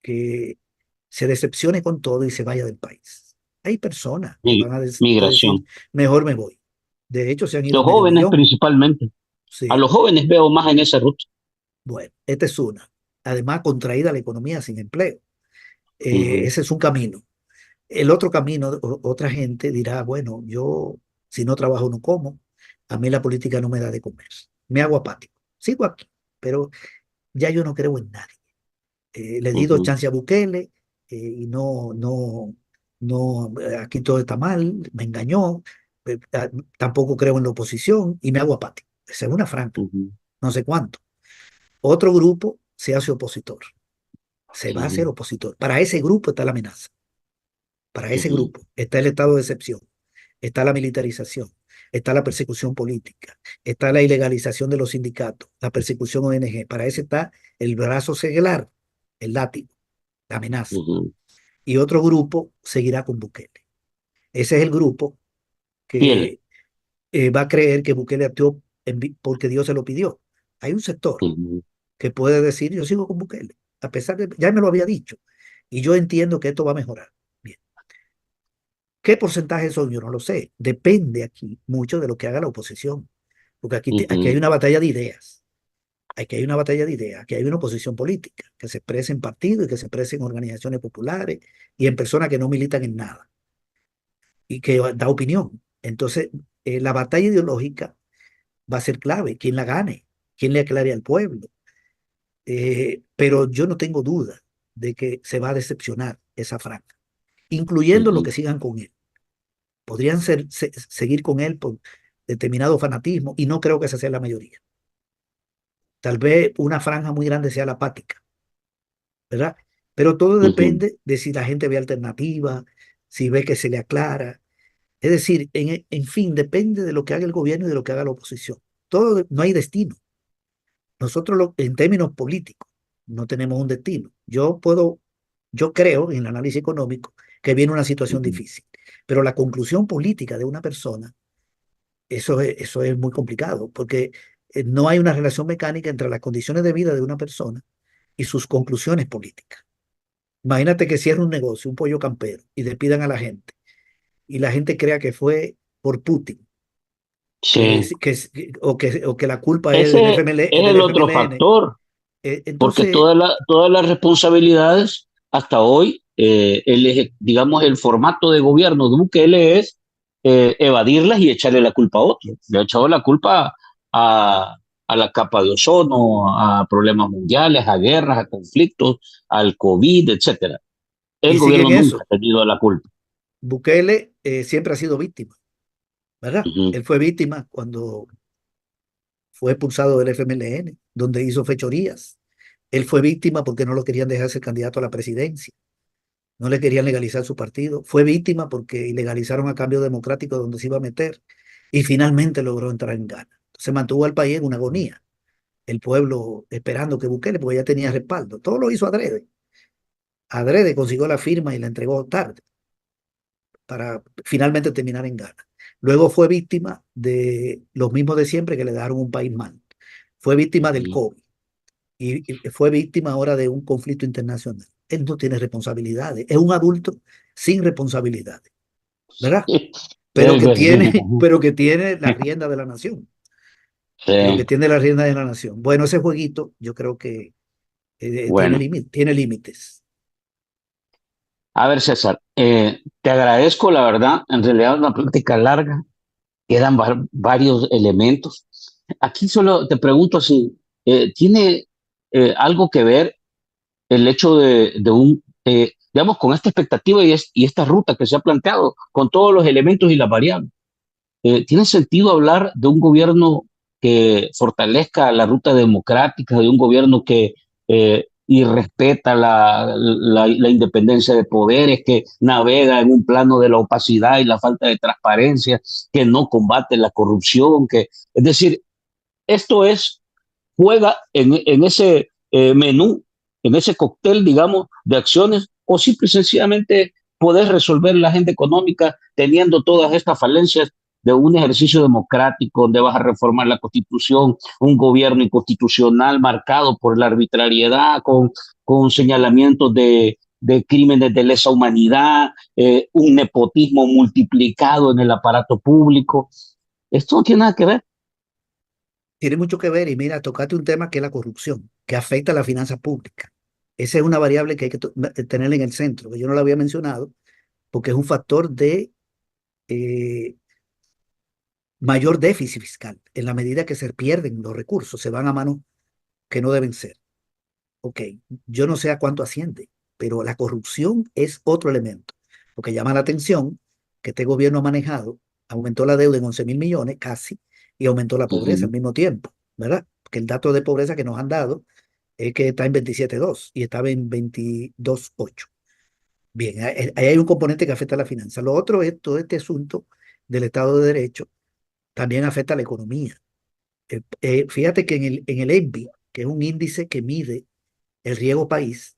que se decepcione con todo y se vaya del país. Hay personas que van a decir, Migración. mejor me voy. De hecho, se han ido Los medio jóvenes millón. principalmente. A Sí, los jóvenes veo más en esa ruta. bueno, esta es una. Además, contraída la economía sin empleo. Ujú, Ese es un camino. El otro camino, otra gente dirá, bueno, yo si no trabajo no como, a mí la política no me da de comer. Me hago apático. Sigo aquí, pero ya yo no creo en nadie. Le di dos ujú, chances a Bukele y no, aquí todo está mal, me engañó, tampoco creo en la oposición y me hago apático. Esa es una franca, ujú, no sé cuánto. Otro grupo se hace opositor, se va a hacer ujú, opositor. Para ese grupo está la amenaza, para ese ujú, grupo está el estado de excepción, está la militarización, está la persecución política, está la ilegalización de los sindicatos, la persecución ONG. Para ese está el brazo seglar, el látigo, la amenaza. ujú. Y otro grupo seguirá con Bukele. Ese es el grupo Fiel. que va a creer que Bukele actuó porque Dios se lo pidió. Hay un sector Ujú, que puede decir, yo sigo con Bukele, a pesar de, ya me lo había dicho, y yo entiendo que esto va a mejorar. Bien, ¿qué porcentaje son? Yo no lo sé. Depende aquí mucho de lo que haga la oposición, porque aquí hay ujú, una batalla de ideas. Aquí hay una batalla de ideas, aquí hay una oposición política que se expresa en partidos y que se expresa en organizaciones populares y en personas que no militan en nada y que da opinión. Entonces, la batalla ideológica va a ser clave, quién la gane, quién le aclare al pueblo. Pero yo no tengo duda de que se va a decepcionar esa franja, incluyendo los ujú, que sigan con él. Podrían seguir con él por determinado fanatismo y no creo que esa sea la mayoría. Tal vez una franja muy grande sea la apática, ¿verdad? Pero todo ujú, depende de si la gente ve alternativa, si ve que se le aclara. Es decir, en fin, depende de lo que haga el gobierno y de lo que haga la oposición. No hay destino. Nosotros en términos políticos no tenemos un destino. Yo creo en el análisis económico que viene una situación ujú, difícil, pero la conclusión política de una persona, eso es muy complicado, porque no hay una relación mecánica entre las condiciones de vida de una persona y sus conclusiones políticas. Imagínate que cierre un negocio, un pollo campero, y despidan a la gente, y la gente crea que fue por Putin sí. o que la culpa es Ese es del el otro FMLN. factor, porque Entonces, todas las responsabilidades hasta hoy, digamos, el formato de gobierno de Bukele es evadirlas y echarle la culpa a otro. Le ha echado la culpa a, a la capa de ozono, a problemas mundiales, a guerras, a conflictos, al COVID, etcétera. El y sigue gobierno en nunca ha eso. tenido la culpa. Bukele siempre ha sido víctima, ¿verdad? Ujú, Él fue víctima cuando fue expulsado del FMLN, donde hizo fechorías. Él fue víctima porque no lo querían dejar ser candidato a la presidencia. No le querían legalizar su partido. Fue víctima porque ilegalizaron a Cambio Democrático donde se iba a meter. Y finalmente logró entrar en Ghana. Se mantuvo al país en una agonía. El pueblo esperando que Bukele, porque ya tenía respaldo. Todo lo hizo adrede. Adrede consiguió la firma y la entregó tarde. para finalmente terminar en gana. Luego fue víctima de los mismos de siempre que le dejaron un país mal. Fue víctima del Ujú. COVID y fue víctima ahora de un conflicto internacional. Él no tiene responsabilidades, es un adulto sin responsabilidades, ¿verdad? Pero Es que verdad. tiene, pero que tiene la rienda de la nación, pero que Sí. tiene la rienda de la nación. Bueno, ese jueguito yo creo que Bueno, tiene límites. a ver, César, te agradezco, la verdad. En realidad, una plática larga, quedan varios elementos. Aquí solo te pregunto si tiene algo que ver el hecho de digamos, con esta expectativa y esta ruta que se ha planteado, con todos los elementos y las variables. ¿Tiene sentido hablar de un gobierno que fortalezca la ruta democrática, de un gobierno que y respeta la independencia de poderes, que navega en un plano de la opacidad y la falta de transparencia, que no combate la corrupción, es decir, esto juega en ese menú, en ese cóctel, digamos, de acciones, o simple y sencillamente poder resolver la agenda económica teniendo todas estas falencias de un ejercicio democrático donde vas a reformar la constitución, un gobierno inconstitucional marcado por la arbitrariedad, con señalamientos de crímenes de lesa humanidad, un nepotismo multiplicado en el aparato público. Esto no tiene nada que ver. Tiene mucho que ver y mira, tocate un tema que es la corrupción, que afecta a la finanza pública. Esa es una variable que hay que tener en el centro, que yo no la había mencionado, porque es un factor de eh, mayor déficit fiscal, en la medida que se pierden los recursos, se van a manos que no deben ser. Ok, yo no sé a cuánto asciende, pero la corrupción es otro elemento, porque llama la atención que este gobierno ha manejado, aumentó la deuda en 11.000 millones casi, y aumentó la Uh pobreza al -huh. mismo tiempo, ¿verdad? Porque el dato de pobreza que nos han dado es que está en 27,2 y estaba en 22,8. Bien, ahí hay un componente que afecta a la finanza. Lo otro es todo este asunto del Estado de Derecho, también afecta a la economía. Fíjate que en el ENVI, que es un índice que mide el riesgo país,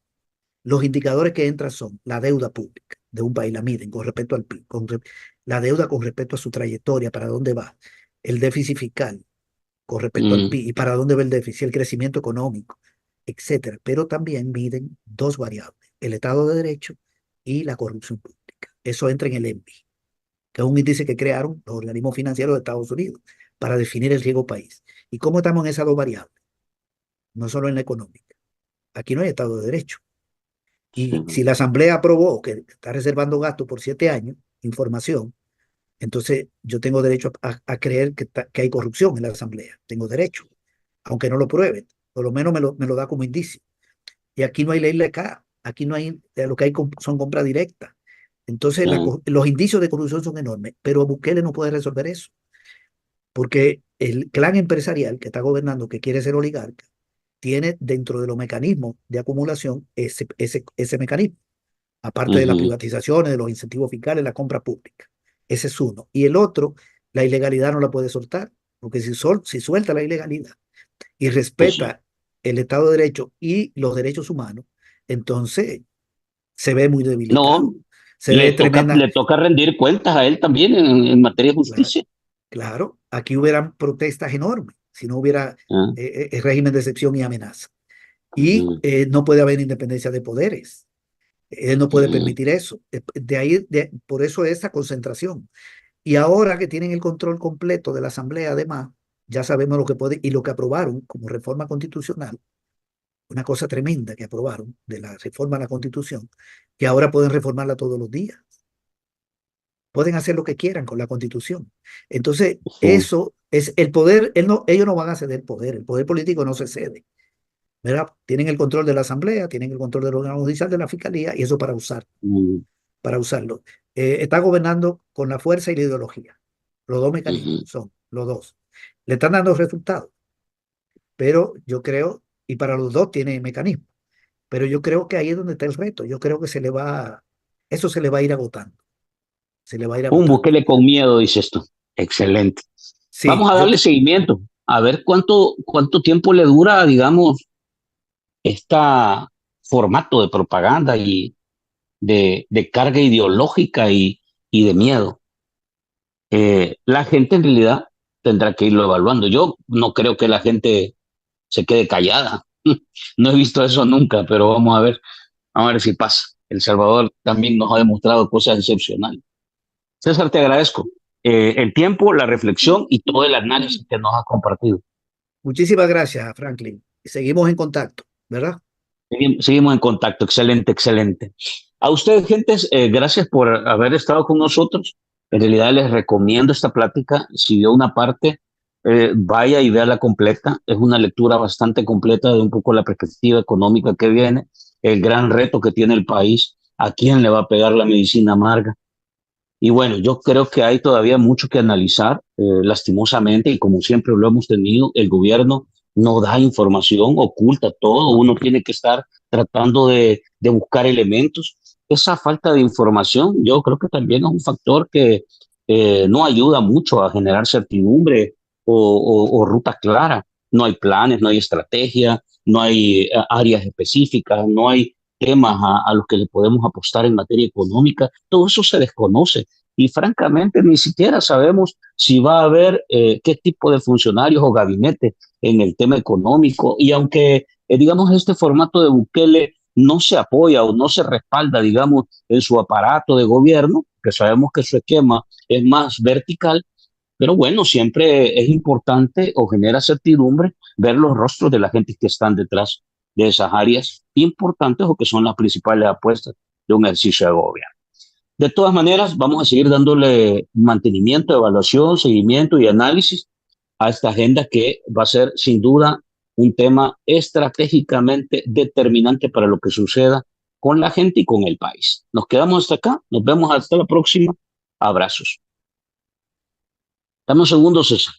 los indicadores que entran son la deuda pública de un país, la miden con respecto al PIB, la deuda con respecto a su trayectoria, para dónde va, el déficit fiscal con respecto al Mm. PIB y para dónde va el déficit, el crecimiento económico, etcétera. Pero también miden dos variables, el Estado de Derecho y la corrupción pública. Eso entra en el ENVI, que es un índice que crearon los organismos financieros de Estados Unidos para definir el riesgo país. ¿Y cómo estamos en esas dos variables? No solo en la económica. Aquí no hay Estado de Derecho. Y si Sí. la Asamblea aprobó que está reservando gastos por 7 años, información, entonces yo tengo derecho a creer que hay corrupción en la Asamblea. Tengo derecho, aunque no lo prueben. Por lo menos me lo da como indicio. Y aquí no hay ley acá. Aquí no hay, lo que hay son compras directas. Entonces Sí. los indicios de corrupción son enormes, pero Bukele no puede resolver eso, porque el clan empresarial que está gobernando, que quiere ser oligarca, tiene dentro de los mecanismos de acumulación ese mecanismo, aparte de las Ujú. privatizaciones, de los incentivos fiscales, la compra pública. Ese es uno. Y el otro, la ilegalidad no la puede soltar, porque si suelta la ilegalidad y Pues sí. respeta el Estado de Derecho y los derechos humanos, entonces se ve muy No, debilitado, se ve tremenda. le toca rendir cuentas a él también en materia de Claro, justicia. claro, aquí hubieran protestas enormes si no hubiera Ah, régimen de excepción y amenaza. Y ujú, no puede haber independencia de poderes. Él no puede ujú, permitir eso. De ahí, por eso esa concentración. Y ahora que tienen el control completo de la Asamblea, además, ya sabemos lo que puede y lo que aprobaron como reforma constitucional, una cosa tremenda que aprobaron de la reforma a la Constitución, que ahora pueden reformarla todos los días. Pueden hacer lo que quieran con la Constitución. Entonces, sí, eso es el poder, ellos no van a ceder poder, el poder político no se cede, ¿verdad? Tienen el control de la Asamblea, tienen el control del órgano judicial, de la Fiscalía, y eso ujú, para usarlo. Está gobernando con la fuerza y la ideología. Los dos mecanismos ujú. son los dos. Le están dando resultados, pero yo creo, y para los dos tiene mecanismos, pero yo creo que ahí es donde está el reto. Yo creo que eso se le va a ir agotando, se le va a ir Un agotando. Bukele con miedo, dices tú. Excelente. Sí, Vamos a darle seguimiento, a ver cuánto tiempo le dura, digamos, este formato de propaganda y de carga ideológica y de miedo. La gente en realidad tendrá que irlo evaluando. Yo no creo que la gente se quede callada. No he visto eso nunca, pero vamos a ver si pasa. El Salvador también nos ha demostrado cosas excepcionales. César, te agradezco el tiempo, la reflexión y todo el análisis que nos has compartido. Muchísimas gracias, Franklin. Seguimos en contacto, ¿verdad? Seguimos en contacto. Excelente, excelente. A ustedes, gentes, gracias por haber estado con nosotros. En realidad les recomiendo esta plática. Si vio una parte, vaya y vea la completa. Es una lectura bastante completa de un poco la perspectiva económica que viene, el gran reto que tiene el país, a quién le va a pegar la medicina amarga. Y bueno, yo creo que hay todavía mucho que analizar, lastimosamente, y como siempre lo hemos tenido, el gobierno no da información, oculta todo, uno tiene que estar tratando de buscar elementos. Esa falta de información, yo creo que también es un factor que no ayuda mucho a generar certidumbre o ruta clara. No hay planes, no hay estrategia, no hay áreas específicas, no hay temas a los que le podemos apostar en materia económica. Todo eso se desconoce y francamente ni siquiera sabemos si va a haber qué tipo de funcionarios o gabinete en el tema económico. Y aunque, digamos, este formato de Bukele no se apoya o no se respalda, digamos, en su aparato de gobierno, que sabemos que su esquema es más vertical, pero bueno, siempre es importante o genera certidumbre ver los rostros de la gente que están detrás de esas áreas importantes o que son las principales apuestas de un ejercicio de gobierno. De todas maneras, vamos a seguir dándole mantenimiento, evaluación, seguimiento y análisis a esta agenda que va a ser sin duda un tema estratégicamente determinante para lo que suceda con la gente y con el país. Nos quedamos hasta acá, nos vemos hasta la próxima. Abrazos. Dame un segundo, César.